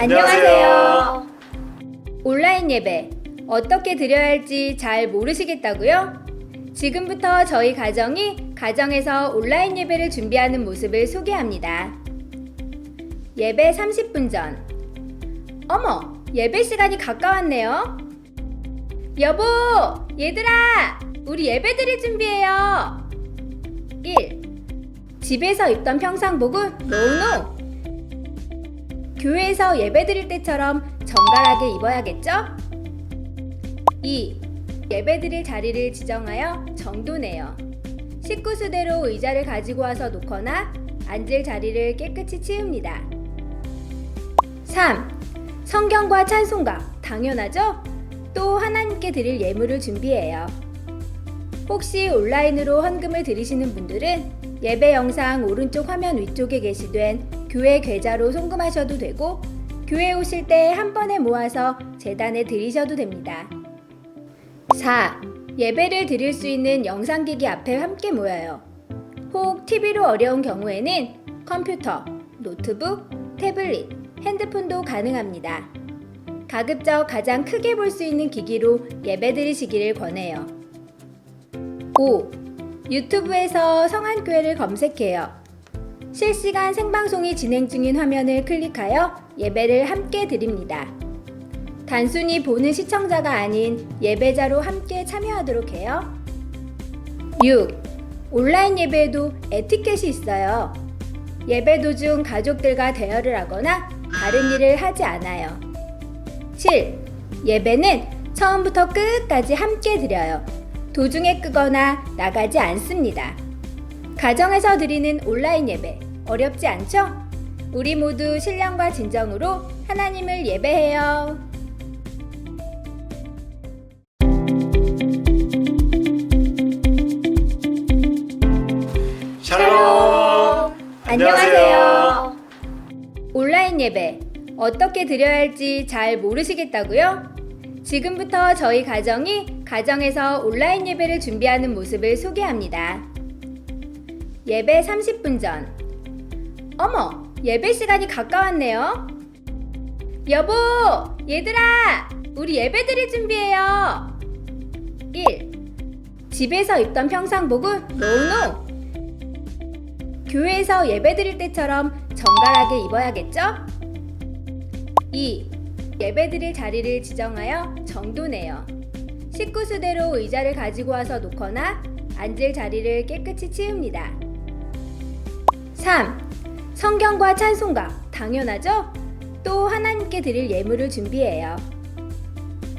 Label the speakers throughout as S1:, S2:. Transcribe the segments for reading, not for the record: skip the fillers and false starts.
S1: 안녕하세요. 온라인 예배 어떻게 드려야 할지 잘 모르시겠다고요? 지금부터 저희 가정이 가정에서 온라인 예배를 준비하는 모습을 소개합니다. 예배 30분 전. 어머, 예배 시간이 가까웠네요. 여보, 얘들아, 우리 예배 드릴 준비해요. 1. 집에서 입던 평상복은 노노. 교회에서 예배 드릴 때처럼 정갈하게 입어야겠죠? 2. 예배 드릴 자리를 지정하여 정돈해요. 식구 수대로 의자를 가지고 와서 놓거나 앉을 자리를 깨끗이 치웁니다. 3. 성경과 찬송가, 당연하죠? 또 하나님께 드릴 예물을 준비해요. 혹시 온라인으로 헌금을 드리시는 분들은 예배 영상 오른쪽 화면 위쪽에 게시된 교회 계좌로 송금하셔도 되고, 교회 오실 때 한 번에 모아서 제단에 드리셔도 됩니다. 4. 예배를 드릴 수 있는 영상기기 앞에 함께 모여요. 혹 TV로 어려운 경우에는 컴퓨터, 노트북, 태블릿, 핸드폰도 가능합니다. 가급적 가장 크게 볼 수 있는 기기로 예배 드리시기를 권해요. 5. 유튜브에서 성안교회를 검색해요. 실시간 생방송이 진행 중인 화면을 클릭하여 예배를 함께 드립니다. 단순히 보는 시청자가 아닌 예배자로 함께 참여하도록 해요. 6. 온라인 예배에도 에티켓이 있어요. 예배 도중 가족들과 대화를 하거나 다른 일을 하지 않아요. 7. 예배는 처음부터 끝까지 함께 드려요. 도중에 끄거나 나가지 않습니다. 가정에서 드리는 온라인 예배 어렵지 않죠? 우리 모두 신령과 진정으로 하나님을 예배해요.
S2: 샬롬!
S1: 안녕하세요. 온라인 예배 어떻게 드려야 할지 잘 모르시겠다고요? 지금부터 저희 가정이 가정에서 온라인 예배를 준비하는 모습을 소개합니다. 예배 30분 전. 어머, 예배 시간이 가까웠네요. 여보, 얘들아, 우리 예배 드릴 준비해요. 1. 집에서 입던 평상복은 노노. 교회에서 예배 드릴 때처럼 정갈하게 입어야겠죠? 2. 예배 드릴 자리를 지정하여 정돈해요. 식구 수대로 의자를 가지고 와서 놓거나 앉을 자리를 깨끗이 치웁니다. 3. 성경과 찬송가, 당연하죠? 또 하나님께 드릴 예물을 준비해요.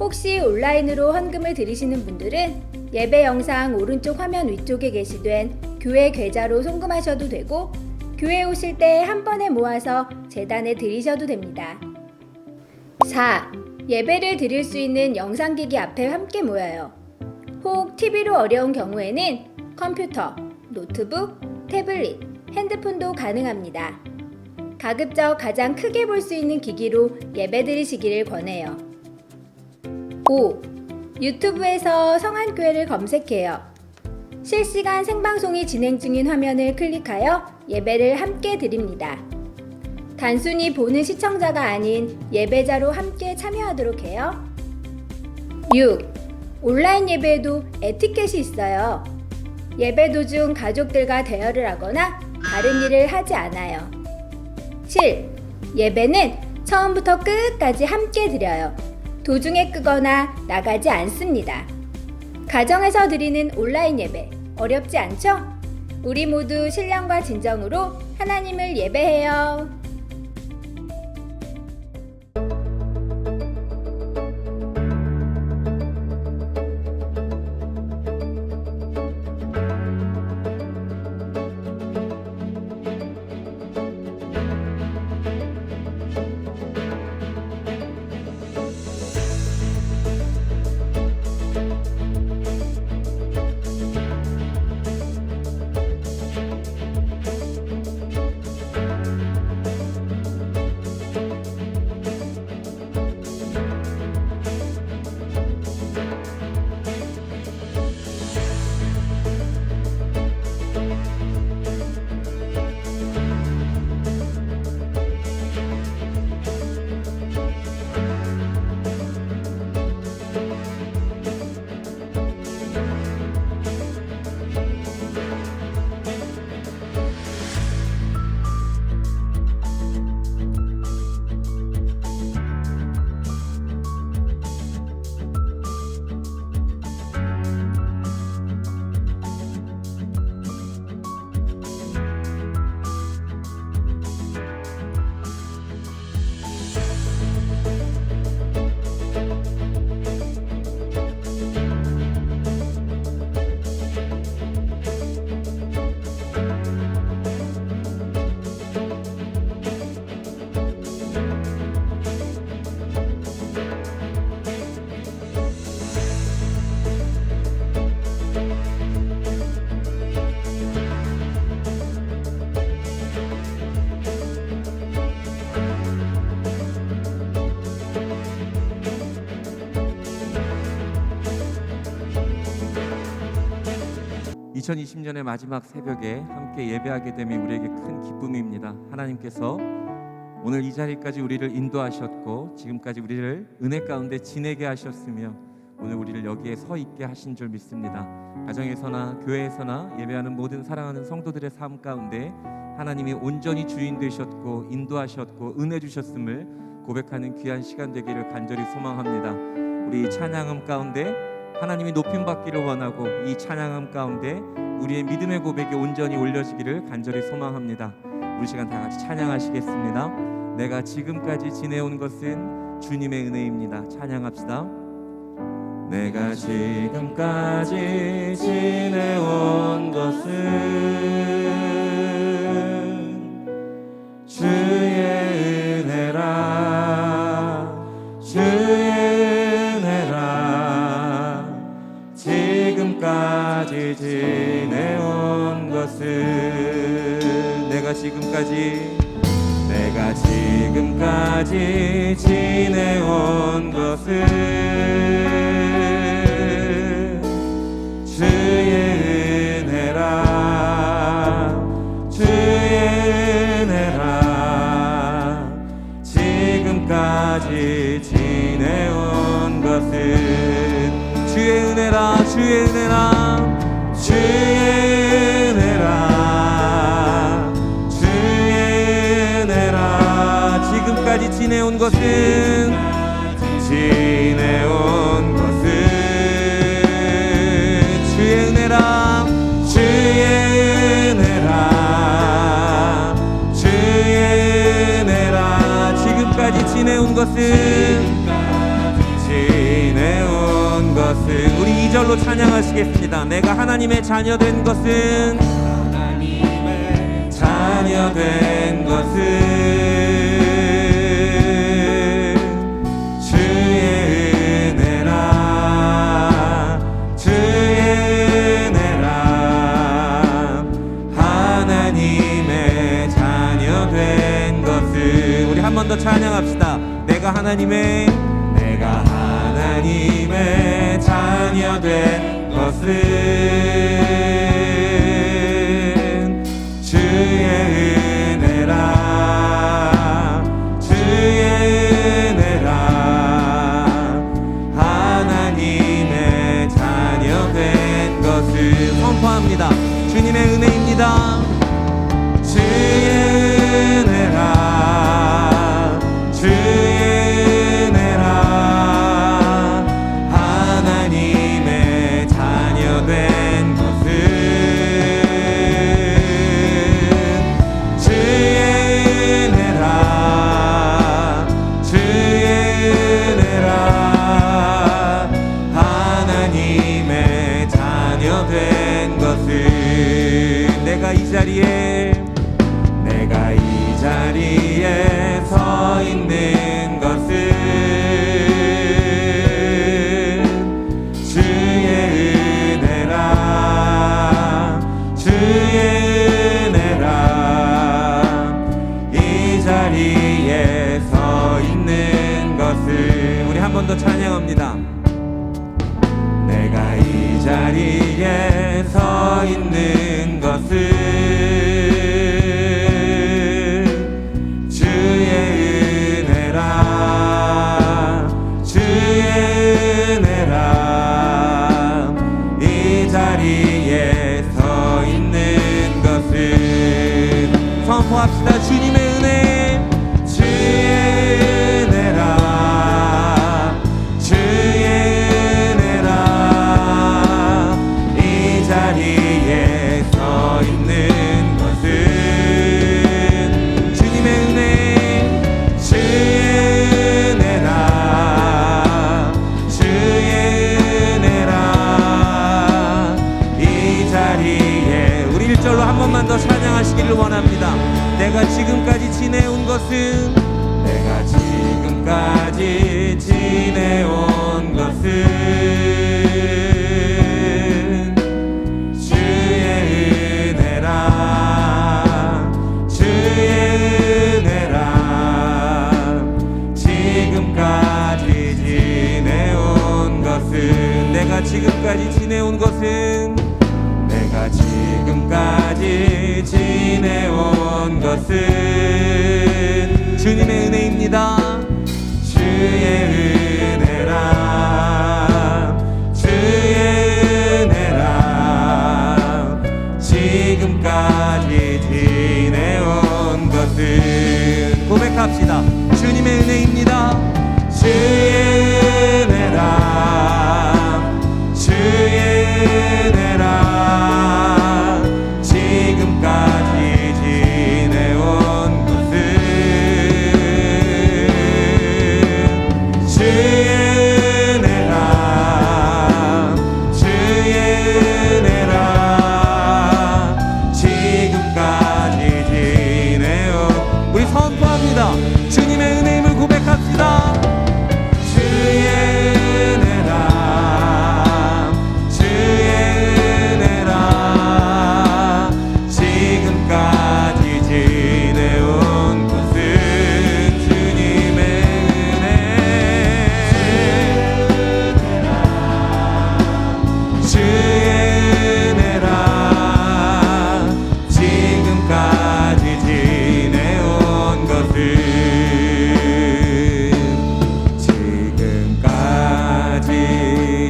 S1: 혹시 온라인으로 헌금을 드리시는 분들은 예배 영상 오른쪽 화면 위쪽에 게시된 교회 계좌로 송금하셔도 되고, 교회 오실 때 한 번에 모아서 제단에 드리셔도 됩니다. 4. 예배를 드릴 수 있는 영상기기 앞에 함께 모여요. 혹 TV로 어려운 경우에는 컴퓨터, 노트북, 태블릿, 핸드폰도 가능합니다. 가급적 가장 크게 볼 수 있는 기기로 예배 드리시기를 권해요. 5. 유튜브에서 성안교회를 검색해요. 실시간 생방송이 진행 중인 화면을 클릭하여 예배를 함께 드립니다. 단순히 보는 시청자가 아닌 예배자로 함께 참여하도록 해요. 6. 온라인 예배에도 에티켓이 있어요. 예배 도중 가족들과 대화를 하거나 다른 일을 하지 않아요. 7. 예배는 처음부터 끝까지 함께 드려요. 도중에 끄거나 나가지 않습니다. 가정에서 드리는 온라인 예배 어렵지 않죠? 우리 모두 신령과 진정으로 하나님을 예배해요.
S2: 2020년의 마지막 새벽에 함께 예배하게 됨이 우리에게 큰 기쁨입니다. 하나님께서 오늘 이 자리까지 우리를 인도하셨고 지금까지 우리를 은혜 가운데 지내게 하셨으며 오늘 우리를 여기에 서 있게 하신 줄 믿습니다. 가정에서나 교회에서나 예배하는 모든 사랑하는 성도들의 삶 가운데 하나님이 온전히 주인 되셨고 인도하셨고 은혜 주셨음을 고백하는 귀한 시간 되기를 간절히 소망합니다. 우리 찬양음 가운데 하나님이 높임 받기를 원하고 이 찬양음 가운데 우리의 믿음의 고백이 온전히 올려지기를 간절히 소망합니다. 우리 시간 다 같이 찬양하시겠습니다. 내가 지금까지 지내온 것은 주님의 은혜입니다. 찬양합시다. 내가 지금까지 지내온 것은 주의 은혜라 주의 은혜라 지금까지 지내온 것은 내가 지금까지 지내온 것은 주의 은혜라 주의 은혜라 지금까지 지내온 것은 주의 은혜라 주의 은혜라 주의 은혜라 주의 은혜라 지금까지 지내온 것은 지내온 것은 주의 은혜라 주의 은혜라 주의 은혜라 지금까지 지내온 것은 지내온 것은 우리 2절로 찬양하시겠습니다. 내가 하나님의 자녀된 것은 하나님의 자녀된 것은 한 번 더 찬양합시다. 내가 하나님의 자녀 된 것은 주의 은혜라 주의 은혜라 하나님의 자녀 된 것은 선포합니다. 주님의 은혜입니다. 주의 은혜라 주의 은혜라 하나님의 자녀 된 것은 주의 은혜라 주의 은혜라 하나님의 자녀 된 것은 내가 이 자리에 서 있는 것은 주의 은혜라 주의 은혜라 이 자리에 서 있는 것은 우리 한 번 더 찬양합니다. 내가 이 자리에 서 있는 것은 선포합시다. 주님의 은혜 주의 은혜라 주의 은혜라 이 자리에 서 있는 것은 주님의 은혜 주의 은혜라 주의 은혜라 이 자리에 우리 1절로 한 번만 더 찬양하시기를 원합니다. 내가 지금까지 지내온 것은 주의 은혜라 주의 은혜라 지금까지 지내온 것은 내가 지금까지 지내온 것은 지내온 것은 주님의 은혜입니다. 주의 은혜라, 주의 은혜라, 지금까지 지내온 것은 고백합시다. 주님의 은혜입니다. 주의 은혜라, 주의 은혜라, 지금까지 지내온 것은 주의 은혜라, 주의 은혜라, 지금까지 지내온. 우리 선포합니다. 주님의 은혜임을 고백합시다. 주의 은혜라, 주의 은혜라, 지금까지 지내온 것은 주님의 은혜. 주의 은혜라, 지금까지 지내온 것은 지금까지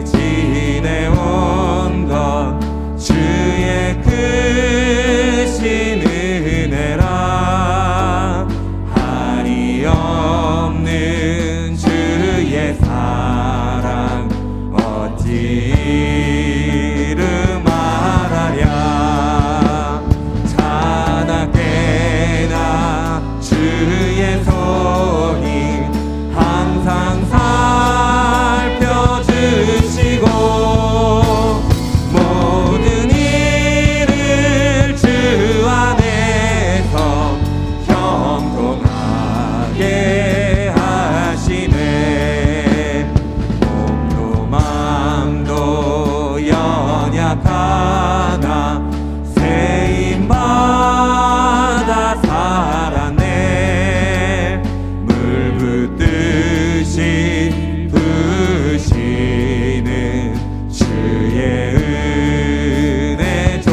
S2: 지내온 것 주의 크신 은혜라. 한이 없는 주의 사랑 어찌 이름하랴. 자나깨나 주의 손이 항상 살펴주시고 모든 일을 주 안에서 형통하게 하시네. 몸도 마음도 연약하나 세임받아 살았네. 물 붓듯이 부으시는 주의 은혜 좀.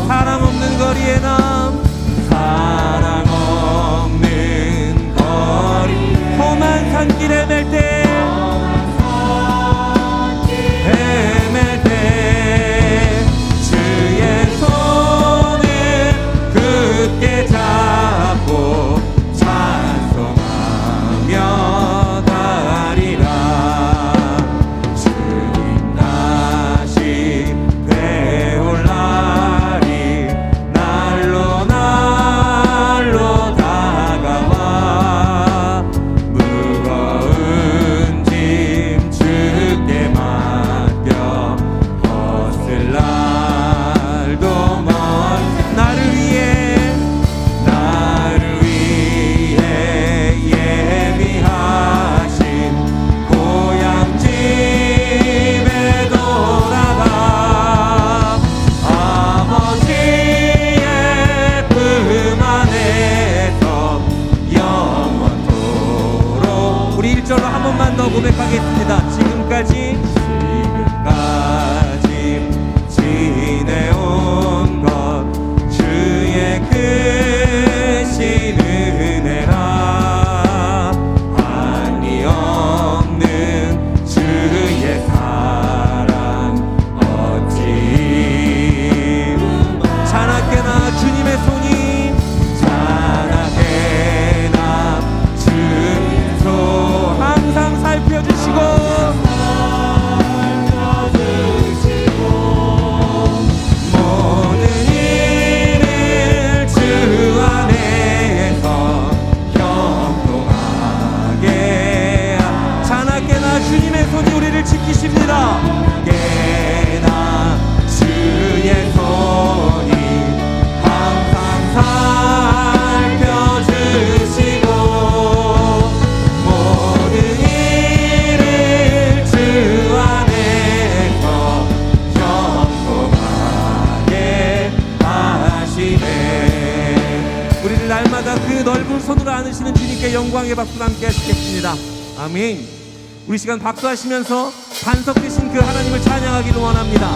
S2: 사랑 없는 거리에 남, 사랑 없는 거리 험한 산길 헤맬 때, 헤맬 때 주의 손을 굳게 잡고 찬송하며 가리라. 주님 다시 배울 날이 날로 날로 다가와. 무거운 짐 주께 맡겨 벗을 날도 멀. 나를 위해 예비하신 고향집에 돌아가 아버지의 품 안에서 영원토록. 우리 1절로 한 번만 더 고백하겠습니다. 지금까지 지내온 것 주의 크신 은혜라. 한이 없는 주의 사랑 어찌. 자나깨나 주님의 손이, 자나깨나 주님 손 항상 살펴주시고 모든 일을 주 안에서 형통하게. 자나깨나 주님의 손이 우리를 지키십니다. 깨나 주의 손이 항상 살펴주시고 모든 일을 주 안에서 형통하게 하시네. 우리를 날마다 그 넓은 손으로 안으시는 주님께 영광의 박수를 함께 하시겠습니다. 아멘. 우리 시간 박수하시면서 반석 되신 그 하나님을 찬양하기를 원합니다.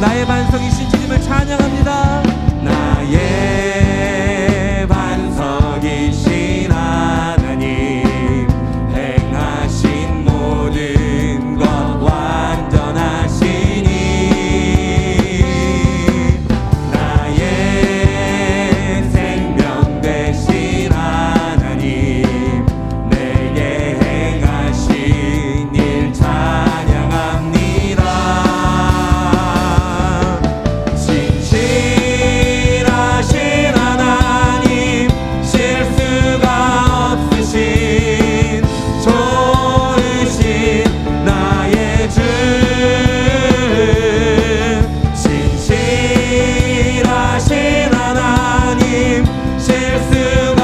S2: 나의 반석이신 주님을 찬양합니다. 나의 반석이신 하나님, 행하신 모든 것 완전하시니, 나의 생명 되신 하나님, 내게 행하신 일 찬양합니다. 신실하신 하나님, 실수가 없으신 좋으신 나의 주, 신실하신 하나님, 실수가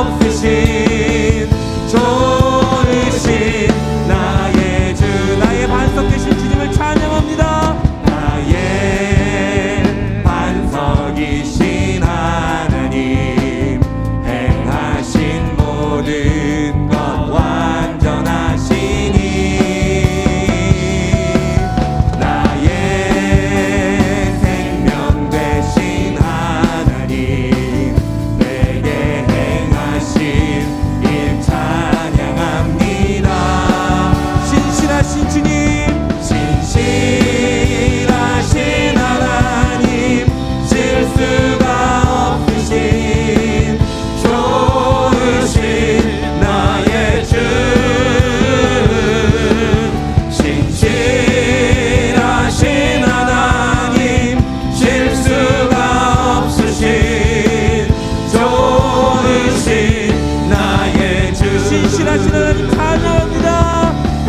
S2: 없으신 좋으신 나의 주, 나의 반석 되신 주님을 찬양합니다. 나의 반석이신 하나님, 행하신 모든 것 완전하시니, 나의 생명 되신 하나님, 내게 행하신 일 찬양합니다. 신실하신 주님, 신실하신 하나님, 실수가 없으신 좋으신 나의 주, 신실하신 하나님, 실수가 없으신 좋으신 나의 주, 신실하신 하나님 찬양합니다.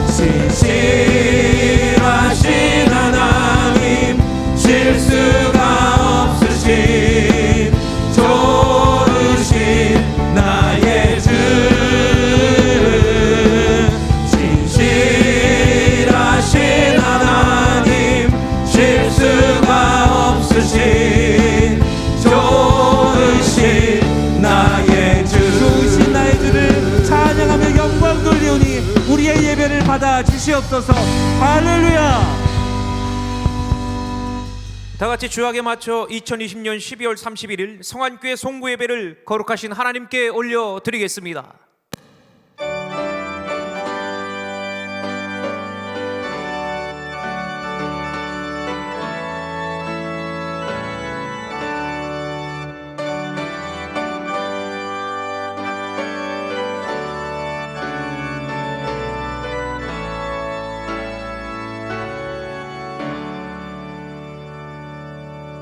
S2: 신실하신 하나님, 실수가 없으신 좋으신 나의 주, 신실하신 하나님, 실수가 없으신 좋으신 나의 주, 좋으신 나의 주를 찬양하며 영광 돌리오니 우리의 예배를 받아 주시옵소서. 할렐루야.
S3: 다 같이 주약에 맞춰 2020년 12월 31일 성안교회 송구 예배를 거룩하신 하나님께 올려드리겠습니다.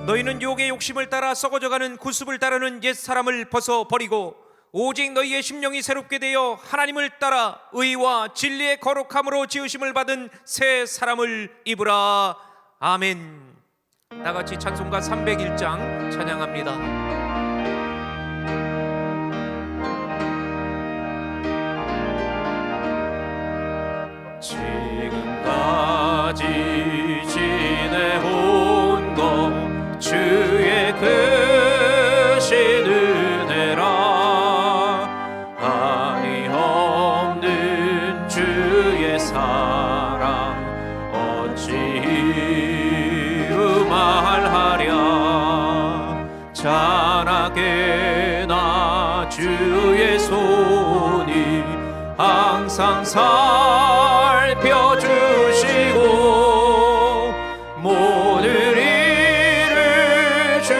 S3: 너희는 욕의 욕심을 따라 썩어져가는 구습을 따르는 옛사람을 벗어버리고 오직 너희의 심령이 새롭게 되어 하나님을 따라 의와 진리의 거룩함으로 지으심을 받은 새 사람을 입으라. 아멘. 다같이 찬송가 301장 찬양합니다. 지금까지 지내온 것 주의 크신 은혜라. 한이 없는 주의 사랑 어찌 말하랴. 자나게나 주의 손이 항상 살펴주시고 모든 일을 주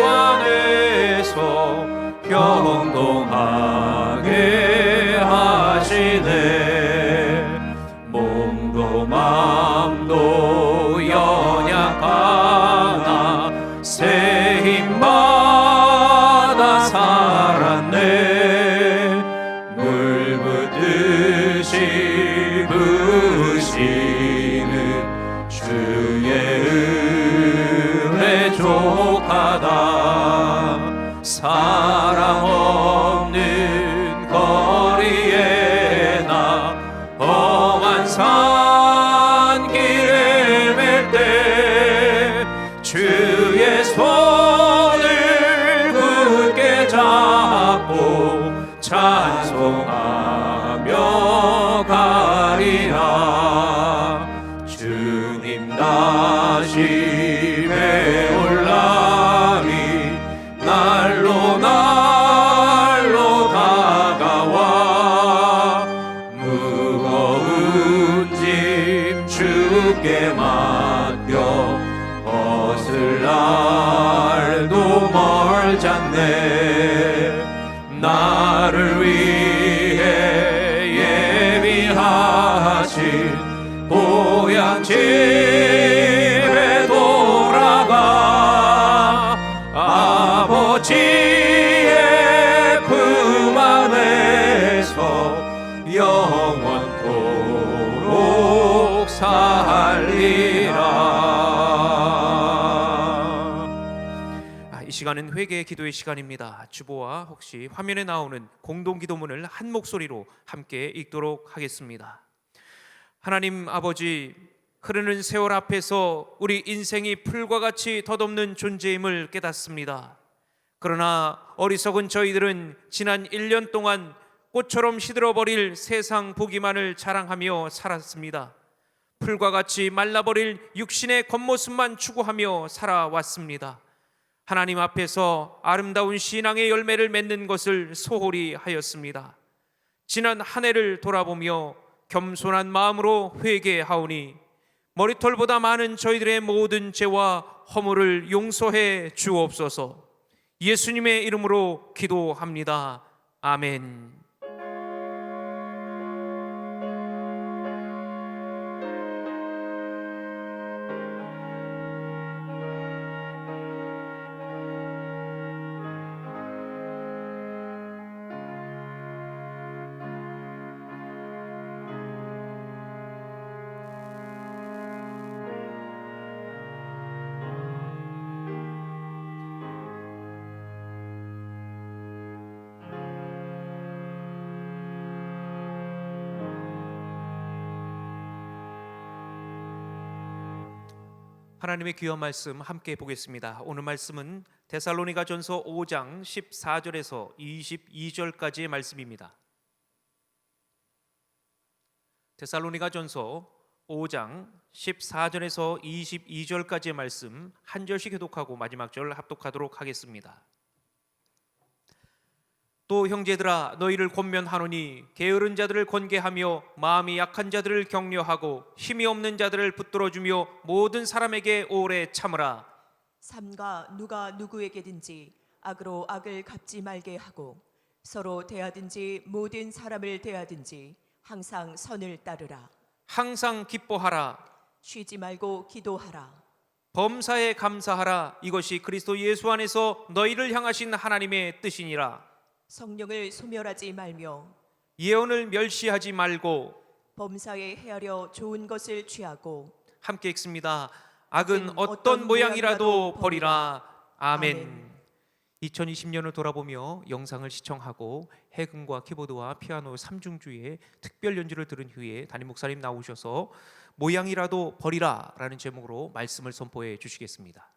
S3: 안에서 평동하게 하시네. 몸도 맘도 연약하나 새 힘받아 살았네. 물 붓듯이 부으시는 주의 은혜 족하다. 사랑 없는 거리에 나 갇힌 고향 집에 돌아가 아버지의 품 안에서 영원토록 살리라. 이 시간은 회개의 기도의 시간입니다. 주보와 혹시 화면에 나오는 공동 기도문을 한 목소리로 함께 읽도록 하겠습니다. 하나님 아버지, 흐르는 세월 앞에서 우리 인생이 풀과 같이 덧없는 존재임을 깨닫습니다. 그러나 어리석은 저희들은 지난 1년 동안 꽃처럼 시들어버릴 세상 보기만을 자랑하며 살았습니다. 풀과 같이 말라버릴 육신의 겉모습만 추구하며 살아왔습니다. 하나님 앞에서 아름다운 신앙의 열매를 맺는 것을 소홀히 하였습니다. 지난 한 해를 돌아보며 겸손한 마음으로 회개하오니 머리털보다 많은 저희들의 모든 죄와 허물을 용서해 주옵소서. 예수님의 이름으로 기도합니다. 아멘. 하나님의 귀한 말씀 함께 보겠습니다. 오늘 말씀은 데살로니가전서 5장 14절에서 22절까지의 말씀입니다. 데살로니가전서 5장 14절에서 22절까지의 말씀 한 절씩 교독하고 마지막 절 합독하도록 하겠습니다. 또 형제들아, 너희를 권면하노니 게으른 자들을 권계하며 마음이 약한 자들을 격려하고 힘이 없는 자들을 붙들어주며 모든 사람에게 오래 참으라.
S4: 삼가 누가 누구에게든지 악으로 악을 갚지 말게 하고 서로 대하든지 모든 사람을 대하든지 항상 선을 따르라.
S3: 항상 기뻐하라.
S4: 쉬지 말고 기도하라.
S3: 범사에 감사하라. 이것이 그리스도 예수 안에서 너희를 향하신 하나님의 뜻이니라.
S4: 성령을 소멸하지 말며
S3: 예언을 멸시하지 말고
S4: 범사에 헤아려 좋은 것을 취하고
S3: 함께 읽습니다. 악은 어떤 모양이라도 버리라. 아멘.
S4: 아멘.
S3: 2020년을 돌아보며 영상을 시청하고 해금과 키보드와 피아노 3중주의 특별 연주를 들은 후에 담임 목사님 나오셔서 모양이라도 버리라 라는 제목으로 말씀을 선포해 주시겠습니다.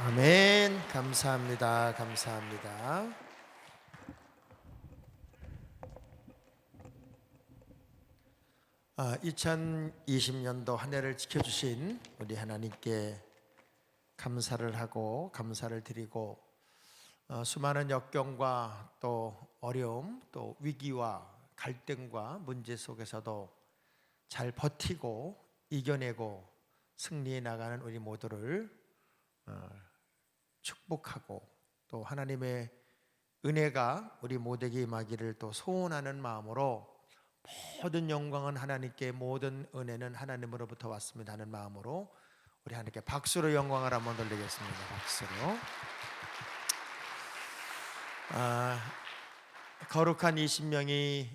S5: 아멘. 감사합니다. 감사합니다. 아, 2020년도 한 해를 지켜주신 우리 하나님께 감사를 하고 감사를 드리고 수많은 역경과 또 어려움 또 위기와 갈등과 문제 속에서도 잘 버티고 이겨내고 승리해 나가는 우리 모두를 축복하고 또 하나님의 은혜가 우리 모두에게 임하기를 또 소원하는 마음으로 모든 영광은 하나님께 모든 은혜는 하나님으로부터 왔습니다 하는 마음으로 우리 하나님께 박수로 영광을 한번 돌리겠습니다. 박수로. 거룩한 20명이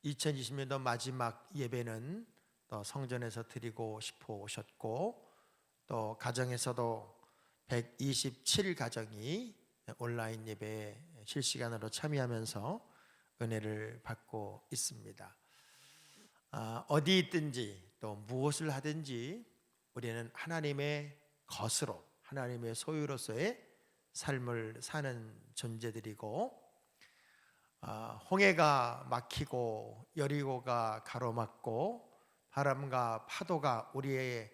S5: 2020년도 마지막 예배는 또 성전에서 드리고 싶어 오셨고 또 가정에서도 127가정이 온라인 예배에 실시간으로 참여하면서 은혜를 받고 있습니다. 어디 있든지 또 무엇을 하든지 우리는 하나님의 것으로 하나님의 소유로서의 삶을 사는 존재들이고 홍해가 막히고 여리고가 가로막고 바람과 파도가 우리의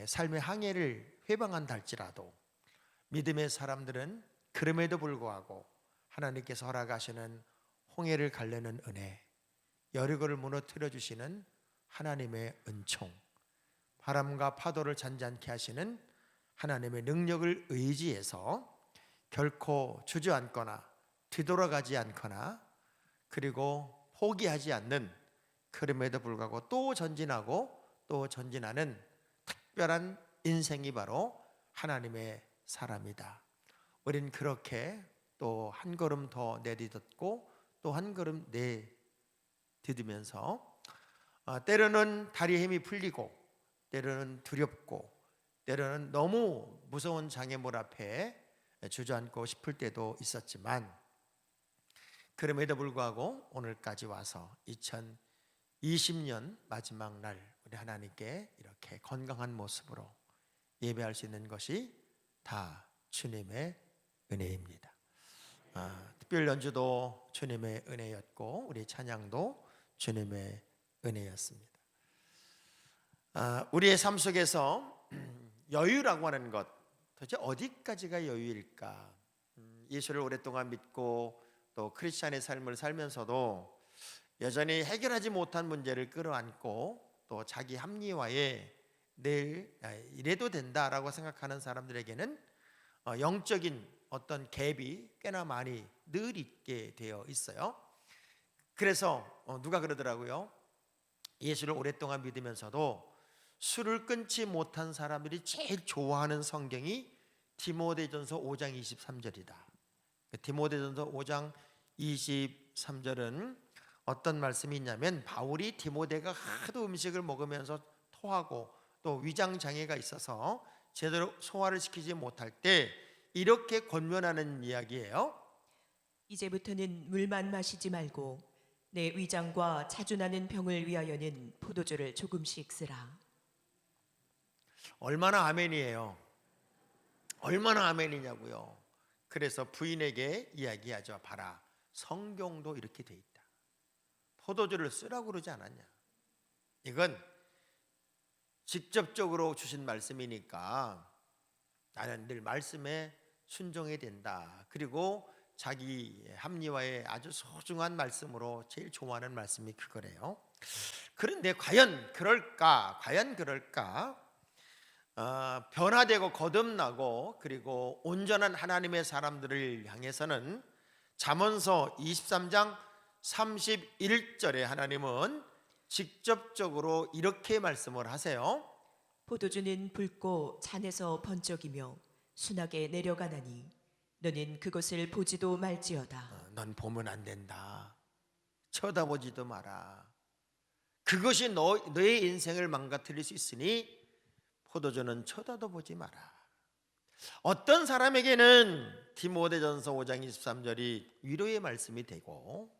S5: 삶의 항해를 회방한다 할지라도 믿음의 사람들은 그럼에도 불구하고 하나님께서 허락하시는 홍해를 갈르는 은혜, 여리고를 무너뜨려 주시는 하나님의 은총, 바람과 파도를 잔잔케 하시는 하나님의 능력을 의지해서 결코 주저앉거나 뒤돌아가지 않거나 그리고 포기하지 않는 그럼에도 불구하고 또 전진하고 또 전진하는 특별한 인생이 바로 하나님의 사람이다. 우린 그렇게 또 한 걸음 더 내딛었고 또 한 걸음 내딛으면서 때로는 다리에 힘이 풀리고 때로는 두렵고 때로는 너무 무서운 장애물 앞에 주저앉고 싶을 때도 있었지만 그럼에도 불구하고 오늘까지 와서 2020년 마지막 날 우리 하나님께 이렇게 건강한 모습으로 예배할 수 있는 것이 다 주님의 은혜입니다. 특별 연주도 주님의 은혜였고 우리 찬양도 주님의 은혜였습니다. 우리의 삶 속에서 여유라고 하는 것 도대체 어디까지가 여유일까? 예수를 오랫동안 믿고 또 크리스찬의 삶을 살면서도 여전히 해결하지 못한 문제를 끌어안고 또 자기 합리화에 늘 이래도 된다라고 생각하는 사람들에게는 영적인 어떤 갭이 꽤나 많이 늘 있게 되어 있어요. 그래서 누가 그러더라고요. 예수를 오랫동안 믿으면서도 술을 끊지 못한 사람들이 제일 좋아하는 성경이 디모데전서 5장 23절이다. 디모데전서 5장 23절은 어떤 말씀이 있냐면 바울이 디모데가 하도 음식을 먹으면서 토하고 또 위장 장애가 있어서 제대로 소화를 시키지 못할 때 이렇게 권면하는 이야기예요.
S4: 이제부터는 물만 마시지 말고 내 위장과 자주 나는 병을 위하여는 포도주를 조금씩 쓰라.
S5: 얼마나 아멘이에요. 얼마나 아멘이냐고요. 그래서 부인에게 이야기하죠. 봐라, 성경도 이렇게 돼 있다. 포도주를 쓰라고 그러지 않았냐. 이건 직접적으로 주신 말씀이니까 나는 늘 말씀에 순종해야 된다. 그리고 자기 합리화의 아주 소중한 말씀으로 제일 좋아하는 말씀이 그거래요. 그런데 과연 그럴까? 과연 그럴까? 변화되고 거듭나고 그리고 온전한 하나님의 사람들을 향해서는 잠언서 23장 31절에 하나님은 직접적으로 이렇게 말씀을 하세요.
S4: 포도주는 붉고 잔에서 번쩍이며 순하게 내려가나니 너는 그것을 보지도 말지어다.
S5: 넌 보면 안 된다. 쳐다보지도 마라. 그것이 너의 인생을 망가뜨릴 수 있으니 포도주는 쳐다도 보지 마라. 어떤 사람에게는 디모데전서 5장 23절이 위로의 말씀이 되고,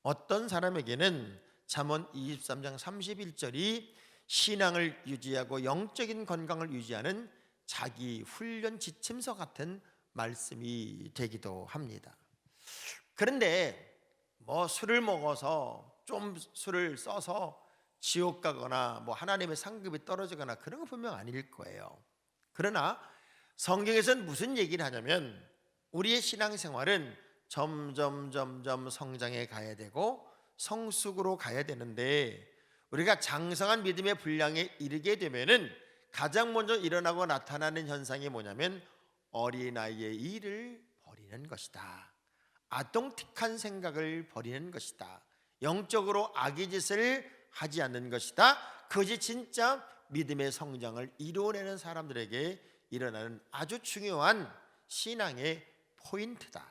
S5: 어떤 사람에게는 잠언 23장 31절이 신앙을 유지하고 영적인 건강을 유지하는 자기 훈련 지침서 같은 말씀이 되기도 합니다. 그런데 술을 먹어서 좀 술을 써서 지옥 가거나 하나님의 상급이 떨어지거나 그런 건 분명 아닐 거예요. 그러나 성경에서는 무슨 얘기를 하냐면 우리의 신앙생활은 점점 성장해 가야 되고 성숙으로 가야 되는데, 우리가 장성한 믿음의 분량에 이르게 되면은 가장 먼저 일어나고 나타나는 현상이 뭐냐면 어린아이의 일을 버리는 것이다. 아동틱한 생각을 버리는 것이다. 영적으로 악의 짓을 하지 않는 것이다. 그것이 진짜 믿음의 성장을 이루어내는 사람들에게 일어나는 아주 중요한 신앙의 포인트다.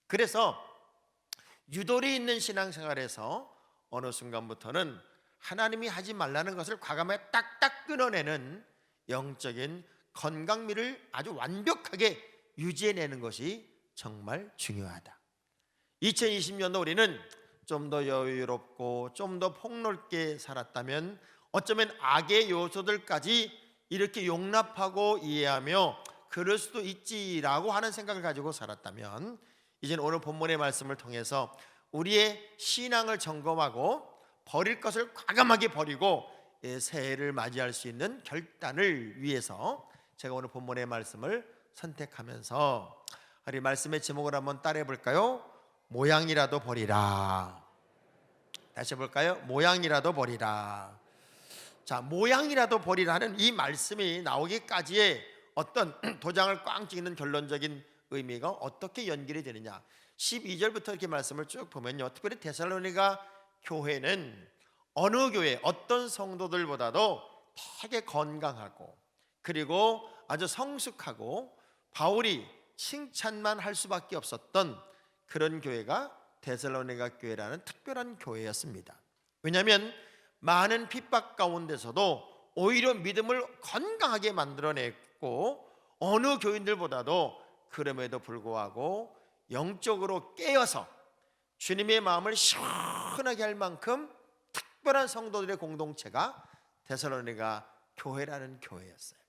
S5: 그래서 유도리 있는 신앙생활에서 어느 순간부터는 하나님이 하지 말라는 것을 과감하게 딱딱 끊어내는 영적인 건강미를 아주 완벽하게 유지해내는 것이 정말 중요하다. 2020년도 우리는 좀 더 여유롭고 좀 더 폭넓게 살았다면, 어쩌면 악의 요소들까지 이렇게 용납하고 이해하며 그럴 수도 있지라고 하는 생각을 가지고 살았다면, 이제는 오늘 본문의 말씀을 통해서 우리의 신앙을 점검하고 버릴 것을 과감하게 버리고 새해를 맞이할 수 있는 결단을 위해서 제가 오늘 본문의 말씀을 선택하면서 우리 말씀의 제목을 한번 따라해 볼까요? 모양이라도 버리라. 다시 해볼까요? 모양이라도 버리라. 자, 모양이라도 버리라는 이 말씀이 나오기까지의 어떤 도장을 꽝 찍는 결론적인 의미가 어떻게 연결이 되느냐, 12절부터 이렇게 말씀을 쭉 보면요, 특별히 데살로니가 교회는 어느 교회, 어떤 성도들보다도 되게 건강하고 그리고 아주 성숙하고 바울이 칭찬만 할 수밖에 없었던 그런 교회가 데살로니가 교회라는 특별한 교회였습니다. 왜냐하면 많은 핍박 가운데서도 오히려 믿음을 건강하게 만들어냈고, 어느 교인들보다도 그럼에도 불구하고 영적으로 깨어서 주님의 마음을 시원하게 할 만큼 특별한 성도들의 공동체가 데살로니가 교회라는 교회였어요.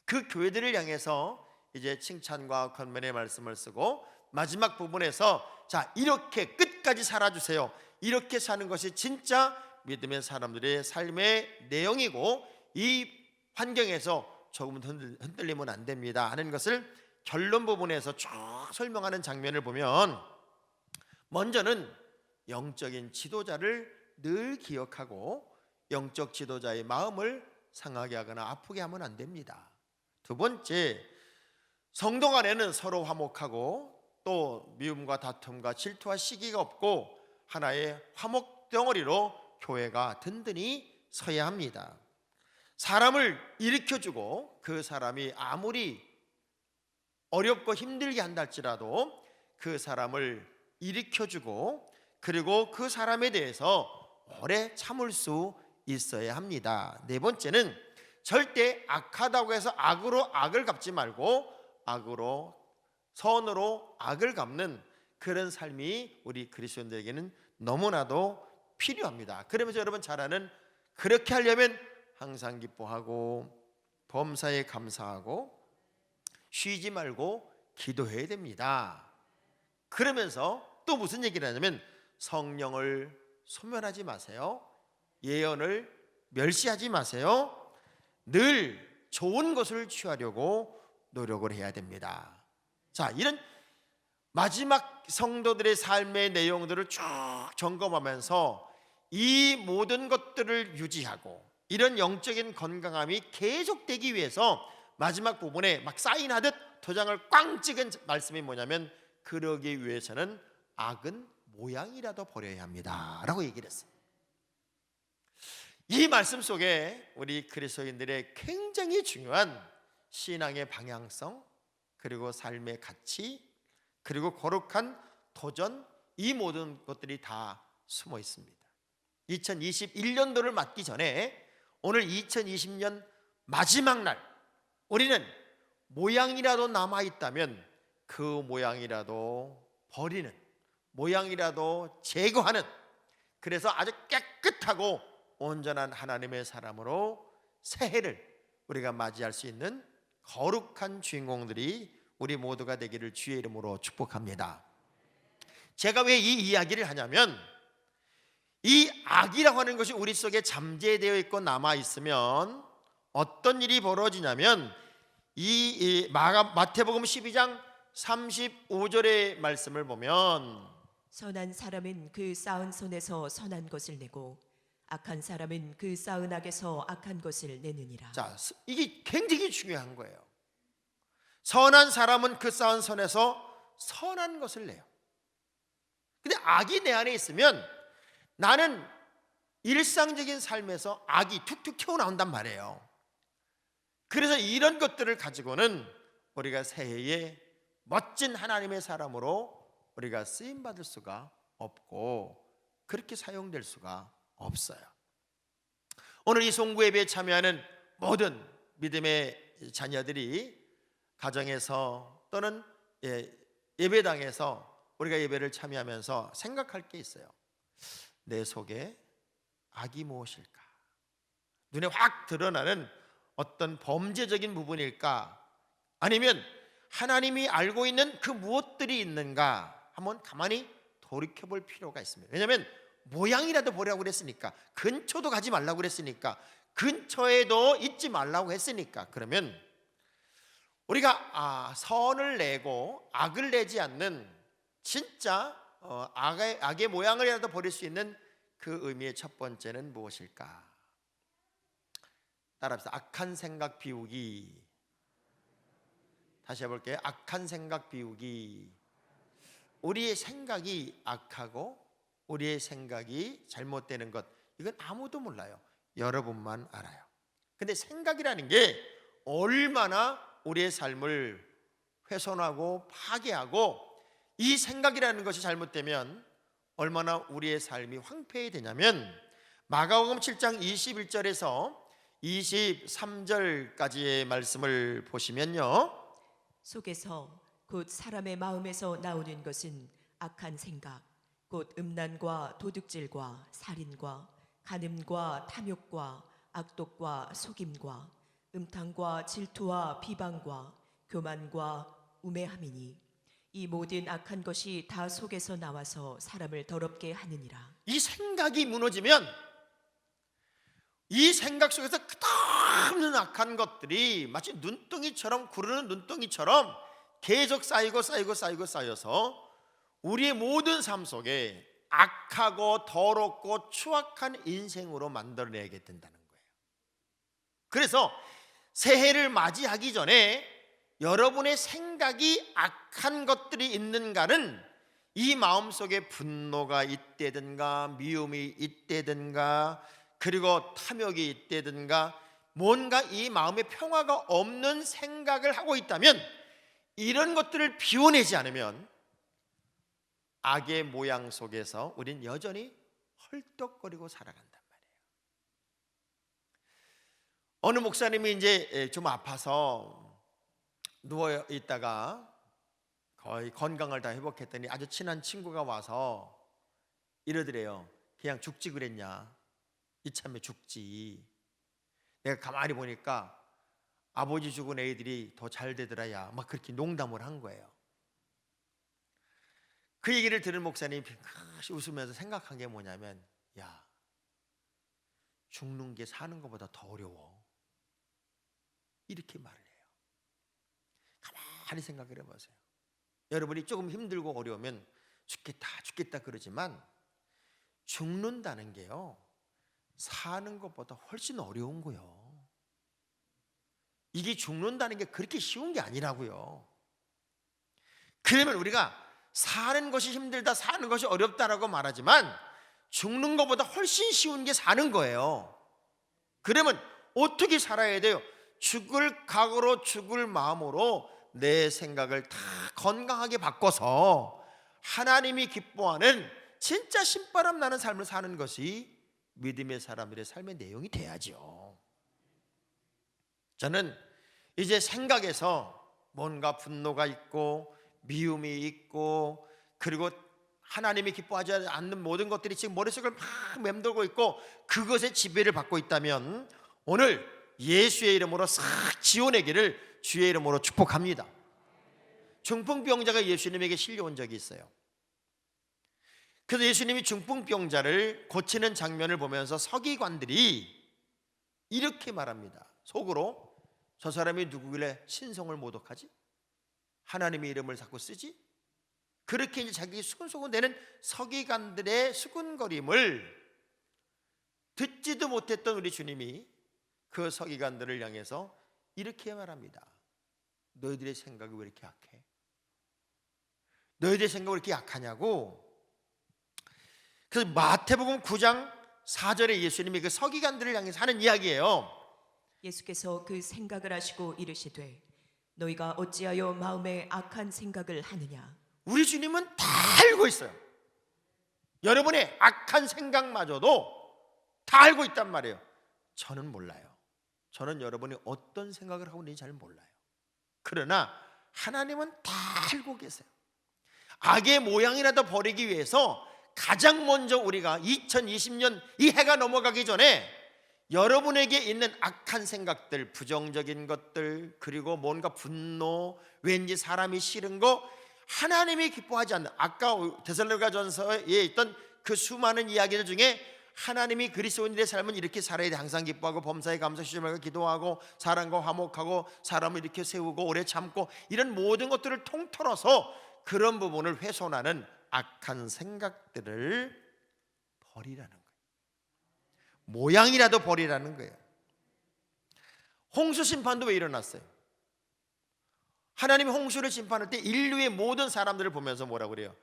S5: 그 교회들을 향해서 이제 칭찬과 권면의 말씀을 쓰고 마지막 부분에서 자, 이렇게 끝까지 살아주세요. 이렇게 사는 것이 진짜 믿음의 사람들의 삶의 내용이고 이 환경에서 조금 흔들리면 안 됩니다 하는 것을 결론 부분에서 쭉 설명하는 장면을 보면, 먼저는 영적인 지도자를 늘 기억하고 영적 지도자의 마음을 상하게 하거나 아프게 하면 안 됩니다. 두 번째, 성도 간에는 서로 화목하고 또 미움과 다툼과 질투와 시기가 없고 하나의 화목 덩어리로 교회가 든든히 서야 합니다. 사람을 일으켜주고 그 사람이 아무리 어렵고 힘들게 한다 할지라도 그 사람을 일으켜주고 그리고 그 사람에 대해서 오래 참을 수 있어야 합니다. 네 번째는 절대 악하다고 해서 악으로 악을 갚지 말고 악으로 선으로 악을 갚는 그런 삶이 우리 그리스도인들에게는 너무나도 필요합니다. 그러면서 여러분 잘 아는, 그렇게 하려면 항상 기뻐하고 범사에 감사하고 쉬지 말고 기도해야 됩니다. 그러면서 또 무슨 얘기를 하냐면 성령을 소멸하지 마세요. 예언을 멸시하지 마세요. 늘 좋은 것을 취하려고 노력을 해야 됩니다. 자, 이런 마지막 성도들의 삶의 내용들을 쭉 점검하면서 이 모든 것들을 유지하고 이런 영적인 건강함이 계속되기 위해서 마지막 부분에 막 사인하듯 도장을 꽝 찍은 말씀이 뭐냐면, 그러기 위해서는 악은 모양이라도 버려야 합니다 라고 얘기를 했어요. 이 말씀 속에 우리 그리스도인들의 굉장히 중요한 신앙의 방향성, 그리고 삶의 가치, 그리고 거룩한 도전, 이 모든 것들이 다 숨어 있습니다. 2021년도를 맞기 전에 오늘 2020년 마지막 날 우리는 모양이라도 남아있다면 그 모양이라도 버리는, 모양이라도 제거하는, 그래서 아주 깨끗하고 온전한 하나님의 사람으로 새해를 우리가 맞이할 수 있는 거룩한 주인공들이 우리 모두가 되기를 주의 이름으로 축복합니다. 제가 왜 이 이야기를 하냐면 이 악이라고 하는 것이 우리 속에 잠재되어 있고 남아 있으면 어떤 일이 벌어지냐면 이 마태복음 12장 35절의 말씀을 보면
S4: 선한 사람은 그 쌓은 손에서 선한 것을 내고 악한 사람은 그 쌓은 악에서 악한 것을 내느니라.
S5: 자, 이게 굉장히 중요한 거예요. 선한 사람은 그 쌓은 손에서 선한 것을 내요. 근데 악이 내 안에 있으면 나는 일상적인 삶에서 악이 툭툭 튀어나온단 말이에요. 그래서 이런 것들을 가지고는 우리가 새해에 멋진 하나님의 사람으로 우리가 쓰임받을 수가 없고 그렇게 사용될 수가 없어요. 오늘 이 송구 예배에 참여하는 모든 믿음의 자녀들이 가정에서 또는 예배당에서 우리가 예배를 참여하면서 생각할 게 있어요. 내 속에 악이 무엇일까? 눈에 확 드러나는 어떤 범죄적인 부분일까? 아니면 하나님이 알고 있는 그 무엇들이 있는가? 한번 가만히 돌이켜볼 필요가 있습니다. 왜냐하면 모양이라도 보려고 그랬으니까, 근처도 가지 말라고 그랬으니까, 근처에도 있지 말라고 했으니까, 그러면 우리가 선을 내고 악을 내지 않는 진짜 악의 모양을라도 버릴 수 있는 그 의미의 첫 번째는 무엇일까? 따라합시다. 악한 생각 비우기. 다시 해볼게요. 악한 생각 비우기. 우리의 생각이 악하고 우리의 생각이 잘못되는 것, 이건 아무도 몰라요. 여러분만 알아요. 근데 생각이라는 게 얼마나 우리의 삶을 훼손하고 파괴하고, 이 생각이라는 것이 잘못되면 얼마나 우리의 삶이 황폐해 되냐면 마가복음 7장 21절에서 23절까지의 말씀을 보시면요,
S4: 속에서 곧 사람의 마음에서 나오는 것은 악한 생각, 곧 음란과 도둑질과 살인과 간음과 탐욕과 악독과 속임과 음탕과 질투와 비방과 교만과 우매함이니 이 모든 악한 것이 다 속에서 나와서 사람을 더럽게 하느니라.
S5: 이 생각이 무너지면 이 생각 속에서 끝없는 악한 것들이 마치 눈덩이처럼, 구르는 눈덩이처럼 계속 쌓여서 우리의 모든 삶 속에 악하고 더럽고 추악한 인생으로 만들어내게 된다는 거예요. 그래서 새해를 맞이하기 전에 여러분의 생각이 악한 것들이 있는가는 이 마음속에 분노가 있다든가 미움이 있다든가 그리고 탐욕이 있다든가 뭔가 이 마음에 평화가 없는 생각을 하고 있다면, 이런 것들을 비워내지 않으면 악의 모양 속에서 우린 여전히 헐떡거리고 살아간단 말이에요. 어느 목사님이 이제 좀 아파서 누워 있다가 거의 건강을 다 회복했더니 아주 친한 친구가 와서 이러더래요. 그냥 죽지 그랬냐? 이참에 죽지. 내가 가만히 보니까 아버지 죽은 애들이 더 잘 되더라 야. 막 그렇게 농담을 한 거예요. 그 얘기를 들은 목사님이 웃으면서 생각한 게 뭐냐면, 야, 죽는 게 사는 것보다 더 어려워. 이렇게 말을 해요. 가만히 생각을 해보세요. 여러분이 조금 힘들고 어려우면 죽겠다 그러지만 죽는다는 게요, 사는 것보다 훨씬 어려운 거예요. 이게 죽는다는 게 그렇게 쉬운 게 아니라고요. 그러면 우리가 사는 것이 힘들다, 사는 것이 어렵다라고 말하지만 죽는 것보다 훨씬 쉬운 게 사는 거예요. 그러면 어떻게 살아야 돼요? 죽을 각오로, 죽을 마음으로 내 생각을 다 건강하게 바꿔서 하나님이 기뻐하는 진짜 신바람 나는 삶을 사는 것이 믿음의 사람들의 삶의 내용이 돼야죠. 저는 이제 생각에서 뭔가 분노가 있고 미움이 있고 그리고 하나님이 기뻐하지 않는 모든 것들이 지금 머릿속을 막 맴돌고 있고 그것에 지배를 받고 있다면 오늘 예수의 이름으로 싹 지워내기를 주의 이름으로 축복합니다. 중풍병자가 예수님에게 실려온 적이 있어요. 그래서 예수님이 중풍병자를 고치는 장면을 보면서 서기관들이 이렇게 말합니다. 속으로 저 사람이 누구길래 신성을 모독하지? 하나님의 이름을 자꾸 쓰지? 그렇게 이제 자기 수근수근대는 서기관들의 수근거림을 듣지도 못했던 우리 주님이 그 서기관들을 향해서 이렇게 말합니다. 너희들의 생각이 왜 이렇게 약해? 너희들의 생각이 왜 이렇게 약하냐고. 그래서 마태복음 9장 4절에 예수님이 그 서기관들을 향해서 하는 이야기예요.
S4: 예수께서 그 생각을 하시고 이르시되 너희가 어찌하여 마음에 악한 생각을 하느냐.
S5: 우리 주님은 다 알고 있어요. 여러분의 악한 생각마저도 다 알고 있단 말이에요. 저는 몰라요. 저는 여러분이 어떤 생각을 하고 있는지 잘 몰라요. 그러나 하나님은 다 알고 계세요. 악의 모양이라도 버리기 위해서 가장 먼저 우리가 2020년 이 해가 넘어가기 전에 여러분에게 있는 악한 생각들, 부정적인 것들, 그리고 뭔가 분노, 왠지 사람이 싫은 거, 하나님이 기뻐하지 않는, 아까 데살로니가전서에 있던 그 수많은 이야기들 중에 하나님이 그리스도인들의 삶은 이렇게 살아야 돼. 항상 기뻐하고 범사에 감사하시지 말고 기도하고 사랑과 화목하고 사람을 이렇게 세우고 오래 참고, 이런 모든 것들을 통틀어서 그런 부분을 훼손하는 악한 생각들을 버리라는 거예요. 모양이라도 버리라는 거예요. 홍수 심판도 왜 일어났어요? 하나님이 홍수를 심판할 때 인류의 모든 사람들을 보면서 뭐라고 그래요?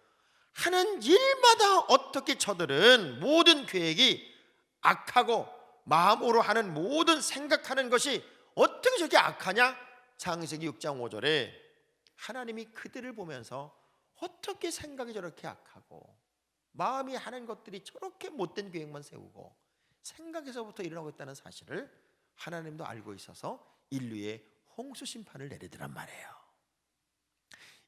S5: 하는 일마다 어떻게 저들은 모든 계획이 악하고 마음으로 하는 모든 생각하는 것이 어떻게 저렇게 악하냐? 창세기 6장 5절에 하나님이 그들을 보면서 어떻게 생각이 저렇게 악하고 마음이 하는 것들이 저렇게 못된 계획만 세우고 생각에서부터 일어나고 있다는 사실을 하나님도 알고 있어서 인류의 홍수 심판을 내리더란 말이에요.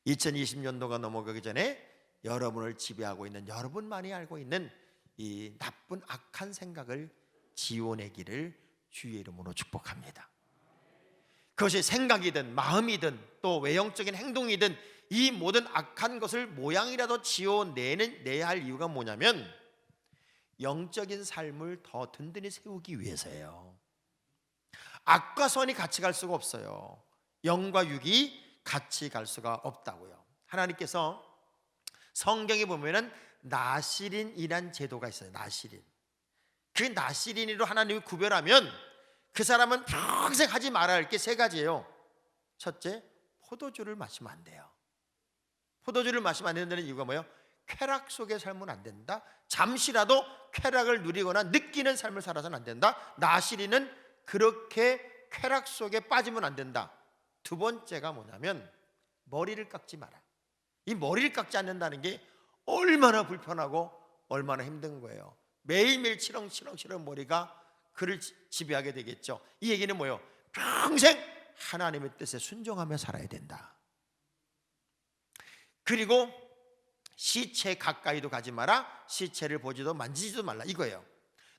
S5: 2020년도가 넘어가기 전에 여러분을 지배하고 있는, 여러분만이 알고 있는 이 나쁜 악한 생각을 지워내기를 주의 이름으로 축복합니다. 그것이 생각이든 마음이든 또 외형적인 행동이든 이 모든 악한 것을 모양이라도 지워내야 할 이유가 뭐냐면 영적인 삶을 더 든든히 세우기 위해서예요. 악과 선이 같이 갈 수가 없어요. 영과 육이 같이 갈 수가 없다고요. 하나님께서 성경에 보면은 나시린이란 제도가 있어요. 나시린. 그 나시린으로 하나님이 구별하면 그 사람은 평생 하지 말아야 할 게 세 가지예요. 첫째, 포도주를 마시면 안 돼요. 포도주를 마시면 안 된다는 이유가 뭐예요? 쾌락 속에 살면 안 된다. 잠시라도 쾌락을 누리거나 느끼는 삶을 살아서는 안 된다. 나시린은 그렇게 쾌락 속에 빠지면 안 된다. 두 번째가 뭐냐면 머리를 깎지 마라. 이 머리를 깎지 않는다는 게 얼마나 불편하고 얼마나 힘든 거예요. 매일매일 치렁치렁 머리가 그를 지배하게 되겠죠. 이 얘기는 뭐예요? 평생 하나님의 뜻에 순종하며 살아야 된다. 그리고 시체 가까이도 가지 마라. 시체를 보지도 만지지도 말라, 이거예요.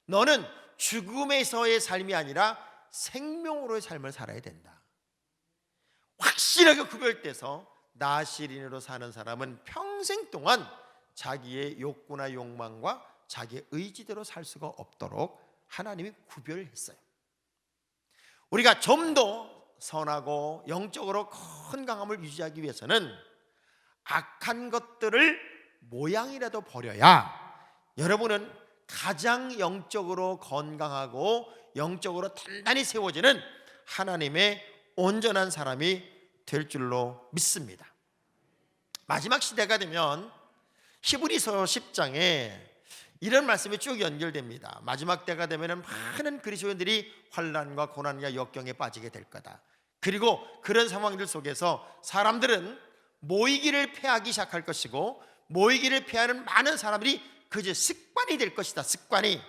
S5: 너는 죽음에서의 삶이 아니라 생명으로의 삶을 살아야 된다. 확실하게 구별돼서 나시린으로 사는 사람은 평생 동안 자기의 욕구나 욕망과 자기의 의지대로 살 수가 없도록 하나님이 구별했어요. 우리가 좀 더 선하고 영적으로 건강함을 유지하기 위해서는 악한 것들을 모양이라도 버려야 여러분은 가장 영적으로 건강하고 영적으로 단단히 세워지는 하나님의 온전한 사람이 될 줄로 믿습니다. 마지막 시대가 되면 히브리서 10장에 이런 말씀이 쭉 연결됩니다. 마지막 때가 되면 많은 그리스도인들이 환난과 고난과 역경에 빠지게 될 거다. 그리고 그런 상황들 속에서 사람들은 모이기를 피하기 시작할 것이고 모이기를 피하는 많은 사람들이 그저 습관이 될 것이다. 습관이.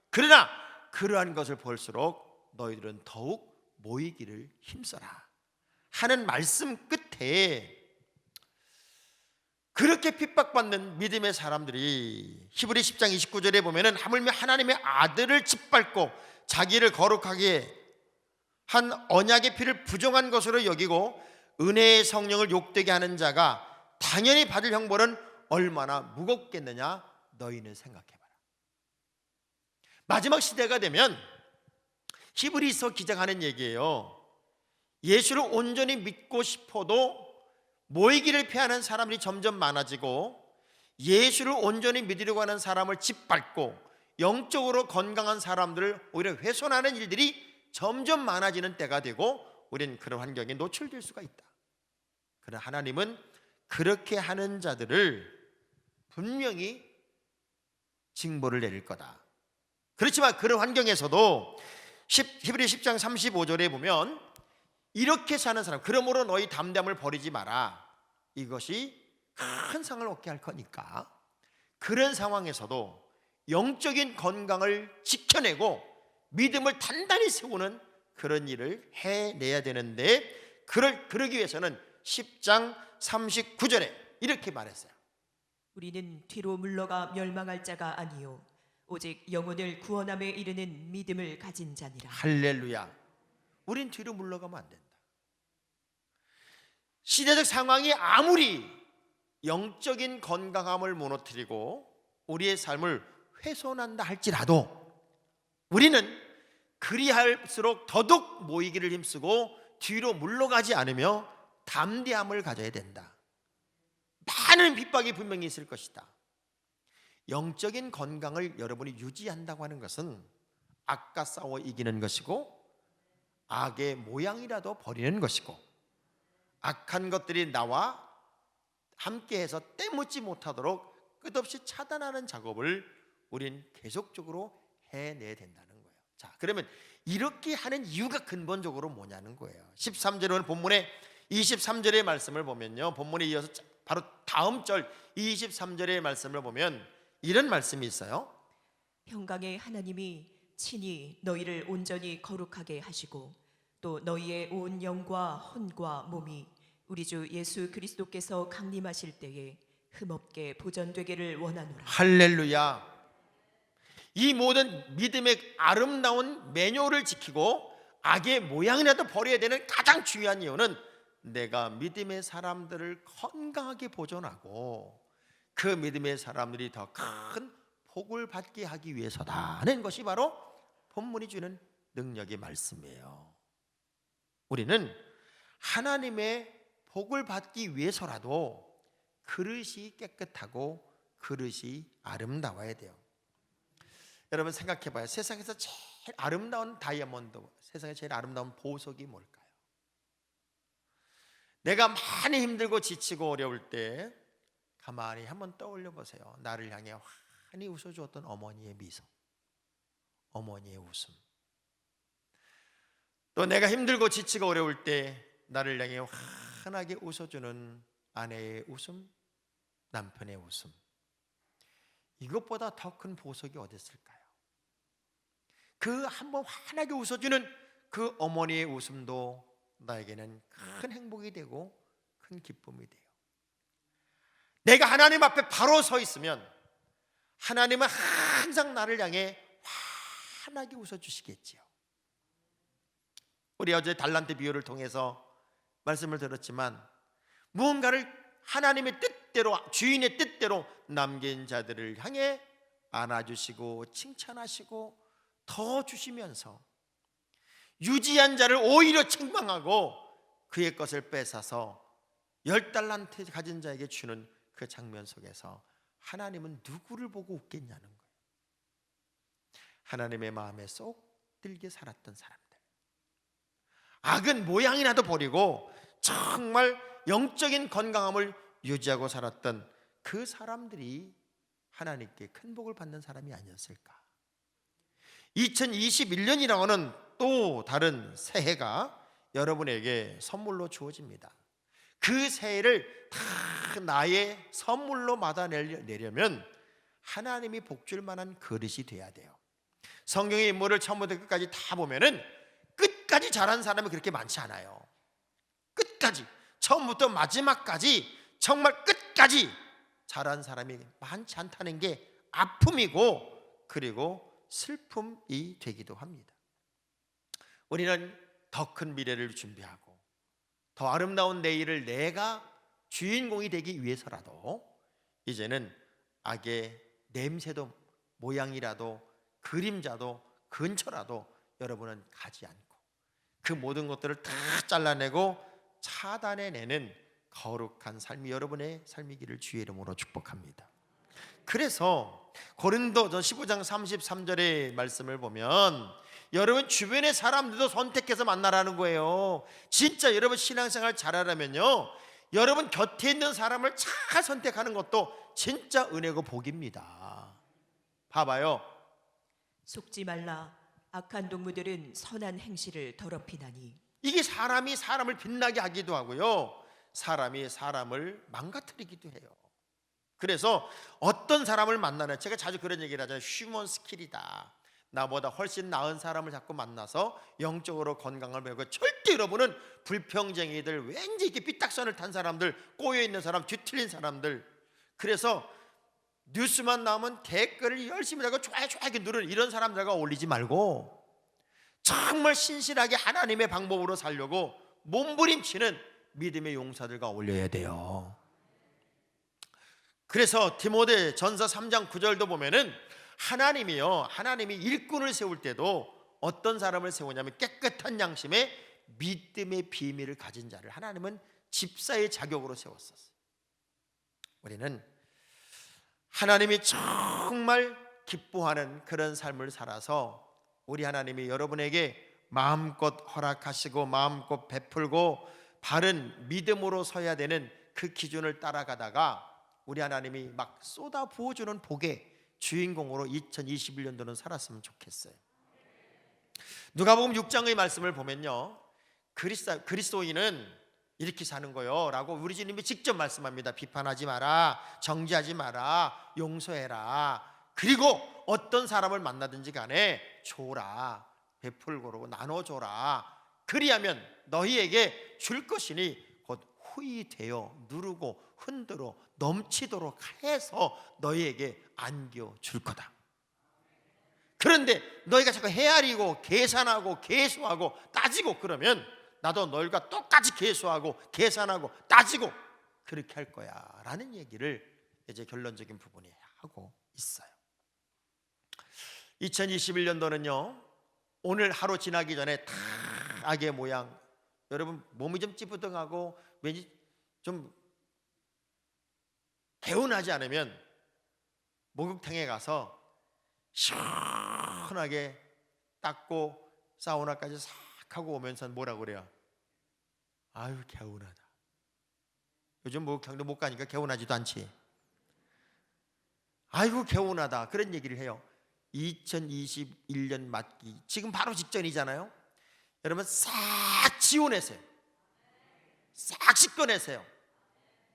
S5: 그러나 그러한 것을 볼수록 너희들은 더욱 모이기를 힘써라 하는 말씀 끝에 그렇게 핍박받는 믿음의 사람들이 히브리 10장 29절에 보면은 하물며 하나님의 아들을 짓밟고 자기를 거룩하게 한 언약의 피를 부정한 것으로 여기고 은혜의 성령을 욕되게 하는 자가 당연히 받을 형벌은 얼마나 무겁겠느냐 너희는 생각해봐라. 마지막 시대가 되면 히브리서 기자가 하는 얘기예요. 예수를 온전히 믿고 싶어도 모이기를 피하는 사람들이 점점 많아지고 예수를 온전히 믿으려고 하는 사람을 짓밟고 영적으로 건강한 사람들을 오히려 훼손하는 일들이 점점 많아지는 때가 되고 우리는 그런 환경에 노출될 수가 있다. 그러나 하나님은 그렇게 하는 자들을 분명히 징벌을 내릴 거다. 그렇지만 그런 환경에서도 히브리 10장 35절에 보면 이렇게 사는 사람, 그러므로 너희 담대함을 버리지 마라. 이것이 큰 상을 얻게 할 거니까 그런 상황에서도 영적인 건강을 지켜내고 믿음을 단단히 세우는 그런 일을 해내야 되는데 그러기 위해서는 10장 39절에 이렇게 말했어요.
S4: 우리는 뒤로 물러가 멸망할 자가 아니요 오직 영혼을 구원함에 이르는 믿음을 가진 자니라.
S5: 할렐루야. 우린 뒤로 물러가면 안 된다. 시대적 상황이 아무리 영적인 건강함을 무너뜨리고 우리의 삶을 훼손한다 할지라도 우리는 그리할수록 더욱 모이기를 힘쓰고 뒤로 물러가지 않으며 담대함을 가져야 된다. 많은 핍박이 분명히 있을 것이다. 영적인 건강을 여러분이 유지한다고 하는 것은 악과 싸워 이기는 것이고 악의 모양이라도 버리는 것이고 악한 것들이 나와 함께해서 때묻지 못하도록 끝없이 차단하는 작업을 우린 계속적으로 해내야 된다는 거예요. 자, 그러면 이렇게 하는 이유가 근본적으로 뭐냐는 거예요. 13절은 본문의 23절의 말씀을 보면요, 본문에 이어서 바로 다음 절 23절의 말씀을 보면 이런 말씀이 있어요.
S4: 평강의 하나님이 친히 너희를 온전히 거룩하게 하시고 또 너희의 온 영과 혼과 몸이 우리 주 예수 그리스도께서 강림하실 때에 흠없게 보존되기를 원하노라.
S5: 할렐루야. 이 모든 믿음의 아름다운 매뉴얼을 지키고 악의 모양이라도 버려야 되는 가장 중요한 이유는 내가 믿음의 사람들을 건강하게 보존하고 그 믿음의 사람들이 더 큰 복을 받게 하기 위해서다는 것이 바로 본문이 주는 능력의 말씀이에요. 우리는 하나님의 복을 받기 위해서라도 그릇이 깨끗하고 그릇이 아름다워야 돼요. 여러분 생각해 봐요. 세상에서 제일 아름다운 다이아몬드, 세상에 제일 아름다운 보석이 뭘까요? 내가 많이 힘들고 지치고 어려울 때 가만히 한번 떠올려 보세요. 나를 향해 환히 웃어주었던 어머니의 미소, 어머니의 웃음. 또 내가 힘들고 지치고 어려울 때 나를 향해 환하게 웃어주는 아내의 웃음, 남편의 웃음. 이것보다 더 큰 보석이 어디 있을까요? 그 한번 환하게 웃어주는 그 어머니의 웃음도 나에게는 큰 행복이 되고 큰 기쁨이 돼요. 내가 하나님 앞에 바로 서 있으면 하나님은 항상 나를 향해 환하게 웃어주시겠지요. 우리 어제 달란트 비유를 통해서 말씀을 들었지만 무언가를 하나님의 뜻대로, 주인의 뜻대로 남긴 자들을 향해 안아주시고 칭찬하시고 더 주시면서 유지한 자를 오히려 책망하고 그의 것을 뺏어서 10달란트 가진 자에게 주는 그 장면 속에서 하나님은 누구를 보고 웃겠냐는 거예요. 하나님의 마음에 쏙 들게 살았던 사람들, 악은 모양이라도 버리고 정말 영적인 건강함을 유지하고 살았던 그 사람들이 하나님께 큰 복을 받는 사람이 아니었을까. 2021년이라고 하는 또 다른 새해가 여러분에게 선물로 주어집니다. 그 새해를 다 나의 선물로 받아내려면 하나님이 복줄 만한 그릇이 돼야 돼요. 성경의 인물을 처음부터 끝까지 다 보면은 끝까지 잘한 사람이 그렇게 많지 않아요. 끝까지, 처음부터 마지막까지, 정말 끝까지 잘한 사람이 많지 않다는 게 아픔이고, 그리고 슬픔이 되기도 합니다. 우리는 더 큰 미래를 준비하고 더 아름다운 내일을 내가 주인공이 되기 위해서라도 이제는 악의 냄새도, 모양이라도, 그림자도, 근처라도 여러분은 가지 않고 그 모든 것들을 다 잘라내고 차단해내는 거룩한 삶이 여러분의 삶이기를 주의 이름으로 축복합니다. 그래서 고린도전 15장 33절의 말씀을 보면 여러분 주변의 사람들도 선택해서 만나라는 거예요. 진짜 여러분 신앙생활 잘하려면요, 여러분 곁에 있는 사람을 잘 선택하는 것도 진짜 은혜고 복입니다. 봐봐요.
S4: 속지 말라. 악한 동무들은 선한 행실을 더럽히나니.
S5: 이게 사람이 사람을 빛나게 하기도 하고요, 사람이 사람을 망가뜨리기도 해요. 그래서 어떤 사람을 만나는, 제가 자주 그런 얘기를 하잖아요. 휴먼 스킬이다. 나보다 훨씬 나은 사람을 자꾸 만나서 영적으로 건강을 배우고, 절대 여러분은 불평쟁이들, 왠지 이렇게 삐딱선을 탄 사람들, 꼬여있는 사람, 뒤틀린 사람들, 그래서 뉴스만 나오면 댓글을 열심히 하고 좋아요 이렇게 누르는 이런 사람들과 어울리지 말고 정말 신실하게 하나님의 방법으로 살려고 몸부림치는 믿음의 용사들과 어울려야 돼요. 그래서 디모데 전서 3장 9절도 보면은 하나님이 일꾼을 세울 때도 어떤 사람을 세우냐면 깨끗한 양심에 믿음의 비밀을 가진 자를 하나님은 집사의 자격으로 세웠었어요. 우리는 하나님이 정말 기뻐하는 그런 삶을 살아서 우리 하나님이 여러분에게 마음껏 허락하시고 마음껏 베풀고 바른 믿음으로 서야 되는 그 기준을 따라가다가 우리 하나님이 막 쏟아 부어주는 복의 주인공으로 2021년도는 살았으면 좋겠어요. 누가복음 6장의 말씀을 보면요, 그리스도인은 이렇게 사는 거요 라고 우리 주님이 직접 말씀합니다. 비판하지 마라, 정죄하지 마라, 용서해라, 그리고 어떤 사람을 만나든지 간에 줘라, 베풀고 나눠줘라. 그리하면 너희에게 줄 것이니 곧 후히 되어 누르고 흔들어 넘치도록 해서 너희에게 안겨줄 거다. 그런데 너희가 자꾸 헤아리고 계산하고 계수하고 따지고 그러면 나도 너희가 똑같이 계수하고 계산하고 따지고 그렇게 할 거야 라는 얘기를 이제 결론적인 부분이 하고 있어요. 2021년도는요 오늘 하루 지나기 전에 다 악의 모양, 여러분 몸이 좀 찌뿌둥하고 왠지 좀 개운하지 않으면 목욕탕에 가서 시원하게 닦고 사우나까지 싹 하고 오면서 뭐라고 그래요? 아유 개운하다. 요즘 목욕탕도 못 가니까 개운하지도 않지. 아이고 개운하다 그런 얘기를 해요. 2021년 맞기 지금 바로 직전이잖아요. 여러분 싹 지워내세요. 싹 씻겨내세요.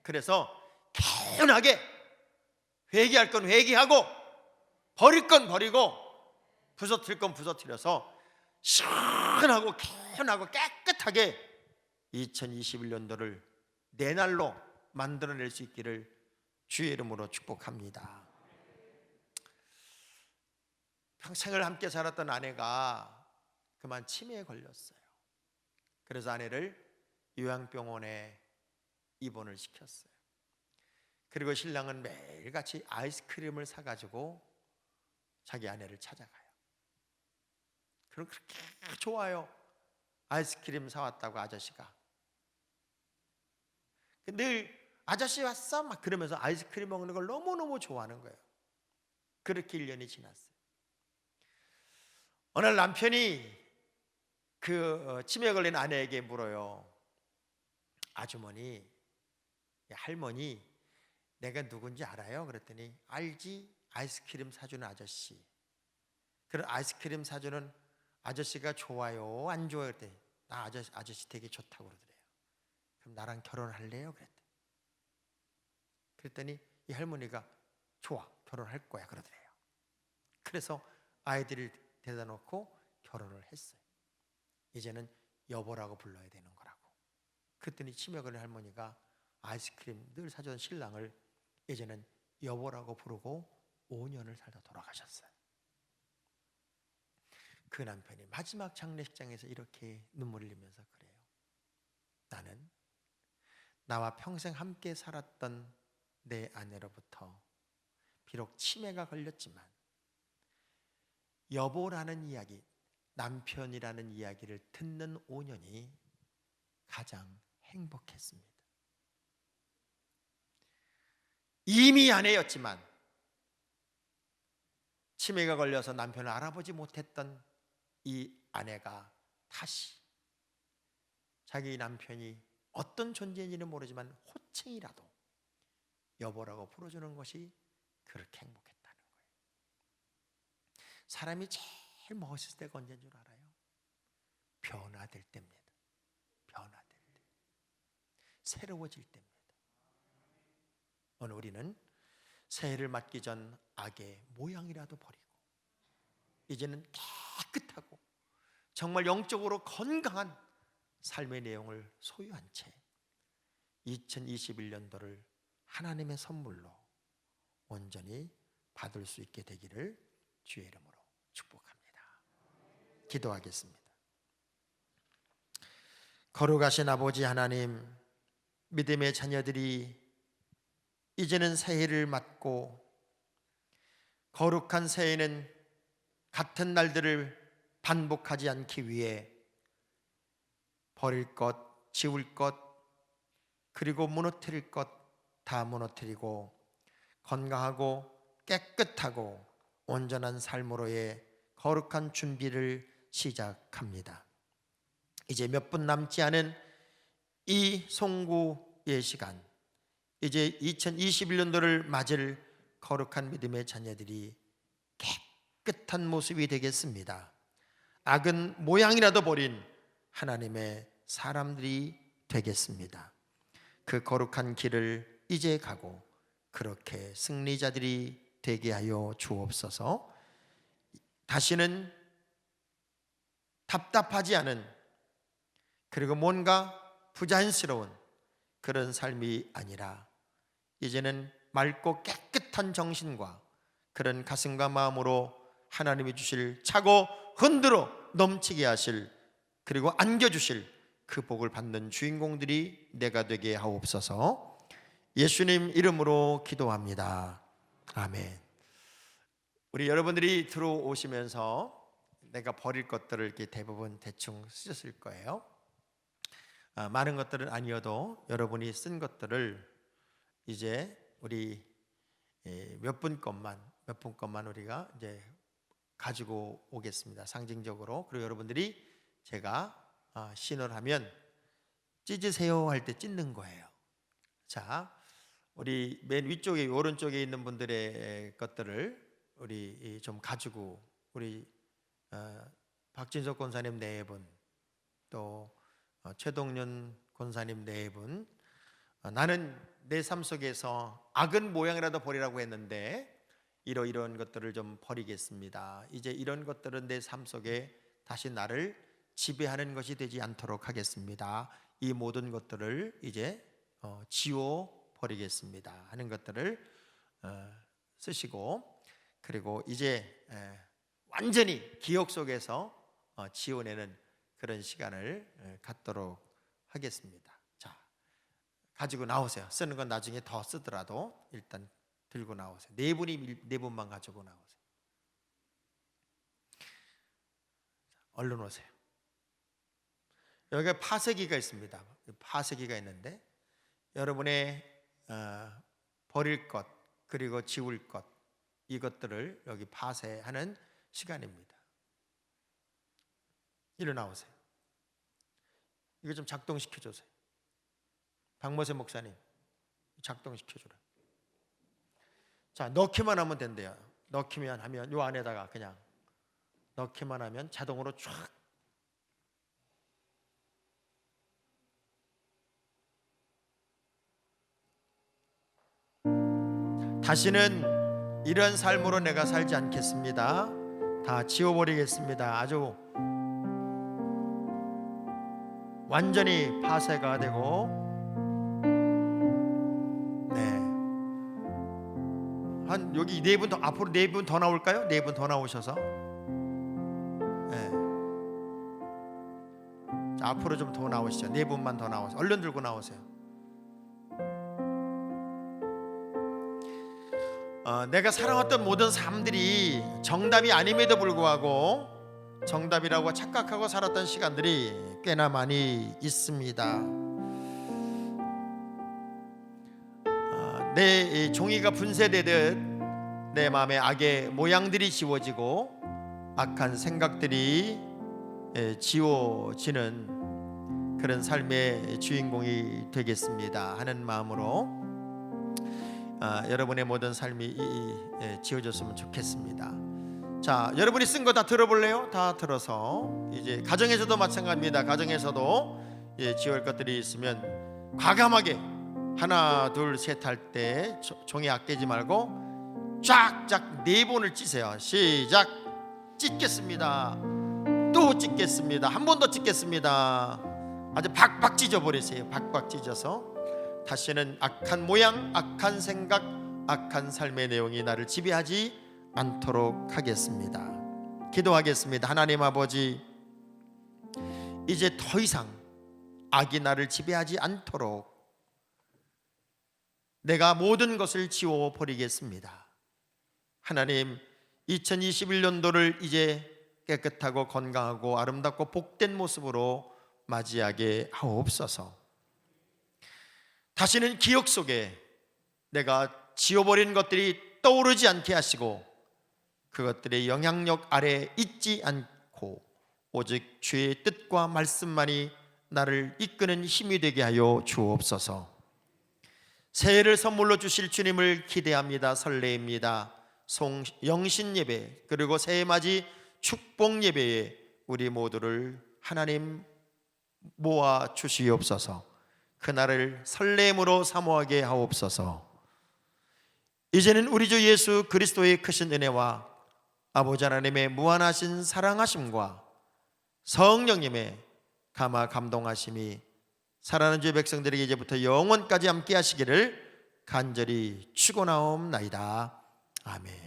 S5: 그래서 개운하게 회개할 건 회개하고 버릴 건 버리고 부서뜨릴 건 부서뜨려서 시원하고 개운하고 깨끗하게 2021년도를 내 날로 만들어낼 수 있기를 주의 이름으로 축복합니다. 평생을 함께 살았던 아내가 그만 치매에 걸렸어요. 그래서 아내를 요양병원에 입원을 시켰어요. 그리고 신랑은 매일같이 아이스크림을 사가지고 자기 아내를 찾아가요. 그럼 그렇게 좋아요. 아이스크림 사왔다고 아저씨가. 늘 아저씨 왔어? 막 그러면서 아이스크림 먹는 걸 너무너무 좋아하는 거예요. 그렇게 1년이 지났어요. 어느 날 남편이 그 치매에 걸린 아내에게 물어요. 아주머니, 할머니, 내가 누군지 알아요? 그랬더니 알지? 아이스크림 사주는 아저씨. 그런 아이스크림 사주는 아저씨가 좋아요? 안 좋아요? 그랬더니 나 아저씨 되게 좋다고 그러더래요. 그럼 나랑 결혼할래요? 그랬더니 이 할머니가 좋아, 결혼할 거야 그러더래요. 그래서 아이들을 데려다 놓고 결혼을 했어요. 이제는 여보라고 불러야 되는 거라고. 그랬더니 치매 걸린 할머니가 아이스크림 늘 사주던 신랑을 이제는 여보라고 부르고 5년을 살다 돌아가셨어요. 그 남편이 마지막 장례식장에서 이렇게 눈물을 흘리면서 그래요. 나는 나와 평생 함께 살았던 내 아내로부터 비록 치매가 걸렸지만 여보라는 이야기, 남편이라는 이야기를 듣는 5년이 가장 행복했습니다. 이미 아내였지만 치매가 걸려서 남편을 알아보지 못했던 이 아내가 다시 자기 남편이 어떤 존재인지는 모르지만 호칭이라도 여보라고 불러주는 것이 그렇게 행복했다는 거예요. 사람이 제일 멋있을 때가 언제인 줄 알아요? 변화될 때입니다. 변화될 때, 새로워질 때입니다. 오늘 우리는 새해를 맞기 전 악의 모양이라도 버리고 이제는 깨끗하고 정말 영적으로 건강한 삶의 내용을 소유한 채 2021년도를 하나님의 선물로 온전히 받을 수 있게 되기를 주의 이름으로 축복합니다. 기도하겠습니다. 거룩하신 아버지 하나님, 믿음의 자녀들이 이제는 새해를 맞고 거룩한 새해는 같은 날들을 반복하지 않기 위해 버릴 것, 지울 것, 그리고 무너뜨릴 것 다 무너뜨리고 건강하고 깨끗하고 온전한 삶으로의 거룩한 준비를 시작합니다. 이제 몇 분 남지 않은 이 송구의 시간, 이제 2021년도를 맞을 거룩한 믿음의 자녀들이 깨끗한 모습이 되겠습니다. 악은 모양이라도 버린 하나님의 사람들이 되겠습니다. 그 거룩한 길을 이제 가고 그렇게 승리자들이 되게 하여 주옵소서. 다시는 답답하지 않은, 그리고 뭔가 부자연스러운 그런 삶이 아니라 이제는 맑고 깨끗한 정신과 그런 가슴과 마음으로 하나님이 주실 차고 흔들어 넘치게 하실, 그리고 안겨주실 그 복을 받는 주인공들이 내가 되게 하옵소서. 예수님 이름으로 기도합니다. 아멘. 우리 여러분들이 들어오시면서 내가 버릴 것들을 이렇게 대부분 대충 쓰셨을 거예요. 많은 것들은 아니어도 여러분이 쓴 것들을 이제 우리 몇 분 것만 우리가 이제 가지고 오겠습니다. 상징적으로. 그리고 여러분들이 제가 신호를 하면 찢으세요 할 때 찢는 거예요. 자, 우리 맨 위쪽에 오른쪽에 있는 분들의 것들을 우리 좀 가지고, 우리 박진석 권사님 4분, 또 최동윤 권사님 4분, 나는 내 삶 속에서 악은 모양이라도 버리라고 했는데 이런 것들을 좀 버리겠습니다. 이제 이런 것들은 내 삶 속에 다시 나를 지배하는 것이 되지 않도록 하겠습니다. 이 모든 것들을 이제 지워 버리겠습니다 하는 것들을 쓰시고, 그리고 이제 완전히 기억 속에서 지워내는 그런 시간을 갖도록 하겠습니다. 자, 가지고 나오세요. 쓰는 건 나중에 더 쓰더라도 일단 들고 나오세요. 네 분만 가지고 나오세요. 얼른 오세요. 여기가 파쇄기가 있습니다. 파쇄기가 있는데 여러분의 버릴 것 그리고 지울 것, 이것들을 여기 파쇄하는 시간입니다. 일어나오세요. 이거 좀 작동시켜 주세요. 박모세 목사님, 작동시켜 주라. 자, 넣기만 하면 된대요. 넣기만 하면 요 안에다가 그냥 넣기만 하면 자동으로 쫙. 다시는 이런 삶으로 내가 살지 않겠습니다. 다 지워버리겠습니다. 아주 완전히 파쇄가 되고, 네, 한 여기 네 분 더, 앞으로 네 분 더 나올까요? 네 분 더 나오셔서, 네, 자, 앞으로 좀 더 나오시죠. 네 분만 더 나오세요. 얼른 들고 나오세요. 내가 살아왔던 모든 삶들이 정답이 아님에도 불구하고 정답이라고 착각하고 살았던 시간들이 꽤나 많이 있습니다. 내 종이가 분쇄되듯 내 마음에 악의 모양들이 지워지고 악한 생각들이 지워지는 그런 삶의 주인공이 되겠습니다 하는 마음으로 여러분의 모든 삶이 지워졌으면 좋겠습니다. 자, 여러분이 쓴 거 다 들어볼래요? 다 들어서 이제 가정에서도 마찬가지입니다. 가정에서도 지울 것들이 있으면 과감하게 하나 둘 셋 할 때 종이 아끼지 말고 쫙쫙 네 번을 찌세요. 시작. 찢겠습니다. 또 찢겠습니다. 한 번 더 찢겠습니다. 아주 박박 찢어버리세요. 박박 찢어서 다시는 악한 모양, 악한 생각, 악한 삶의 내용이 나를 지배하지 않도록 하겠습니다. 기도하겠습니다. 하나님 아버지, 이제 더 이상 악이 나를 지배하지 않도록 내가 모든 것을 지워버리겠습니다. 하나님, 2021년도를 이제 깨끗하고 건강하고 아름답고 복된 모습으로 맞이하게 하옵소서. 다시는 기억 속에 내가 지워버린 것들이 떠오르지 않게 하시고 그것들의 영향력 아래 있지 않고 오직 주의 뜻과 말씀만이 나를 이끄는 힘이 되게 하여 주옵소서. 새해를 선물로 주실 주님을 기대합니다. 설레입니다. 영신 예배 그리고 새해맞이 축복 예배에 우리 모두를 하나님 모아 주시옵소서. 그날을 설렘으로 사모하게 하옵소서. 이제는 우리 주 예수 그리스도의 크신 은혜와 아버지 하나님의 무한하신 사랑하심과 성령님의 감화 감동하심이 사랑하는 주의 백성들에게 이제부터 영원까지 함께 하시기를 간절히 축원하옵나이다. 아멘.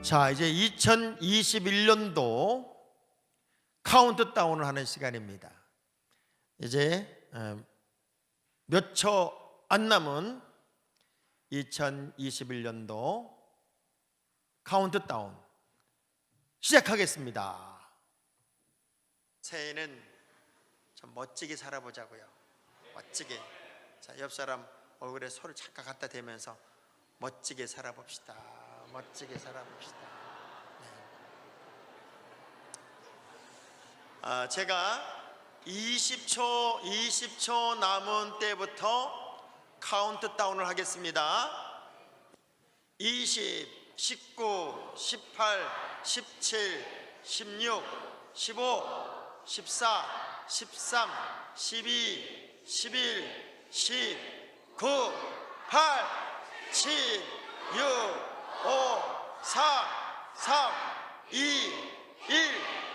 S5: 자, 이제 2021년도 카운트다운을 하는 시간입니다. 이제 몇 초 안 남은 2021년도 카운트다운 시작하겠습니다. 새해는 좀 멋지게 살아보자고요. 멋지게. 자, 옆 사람 얼굴에 손을 잠깐 갖다 대면서 멋지게 살아봅시다. 멋지게 살아봅시다. 네. 제가 20초 남은 때부터 카운트다운을 하겠습니다. 20, 19, 18, 17, 16, 15, 14, 13, 12, 11, 10, 9, 8, 7, 6, 5, 4, 3, 2, 1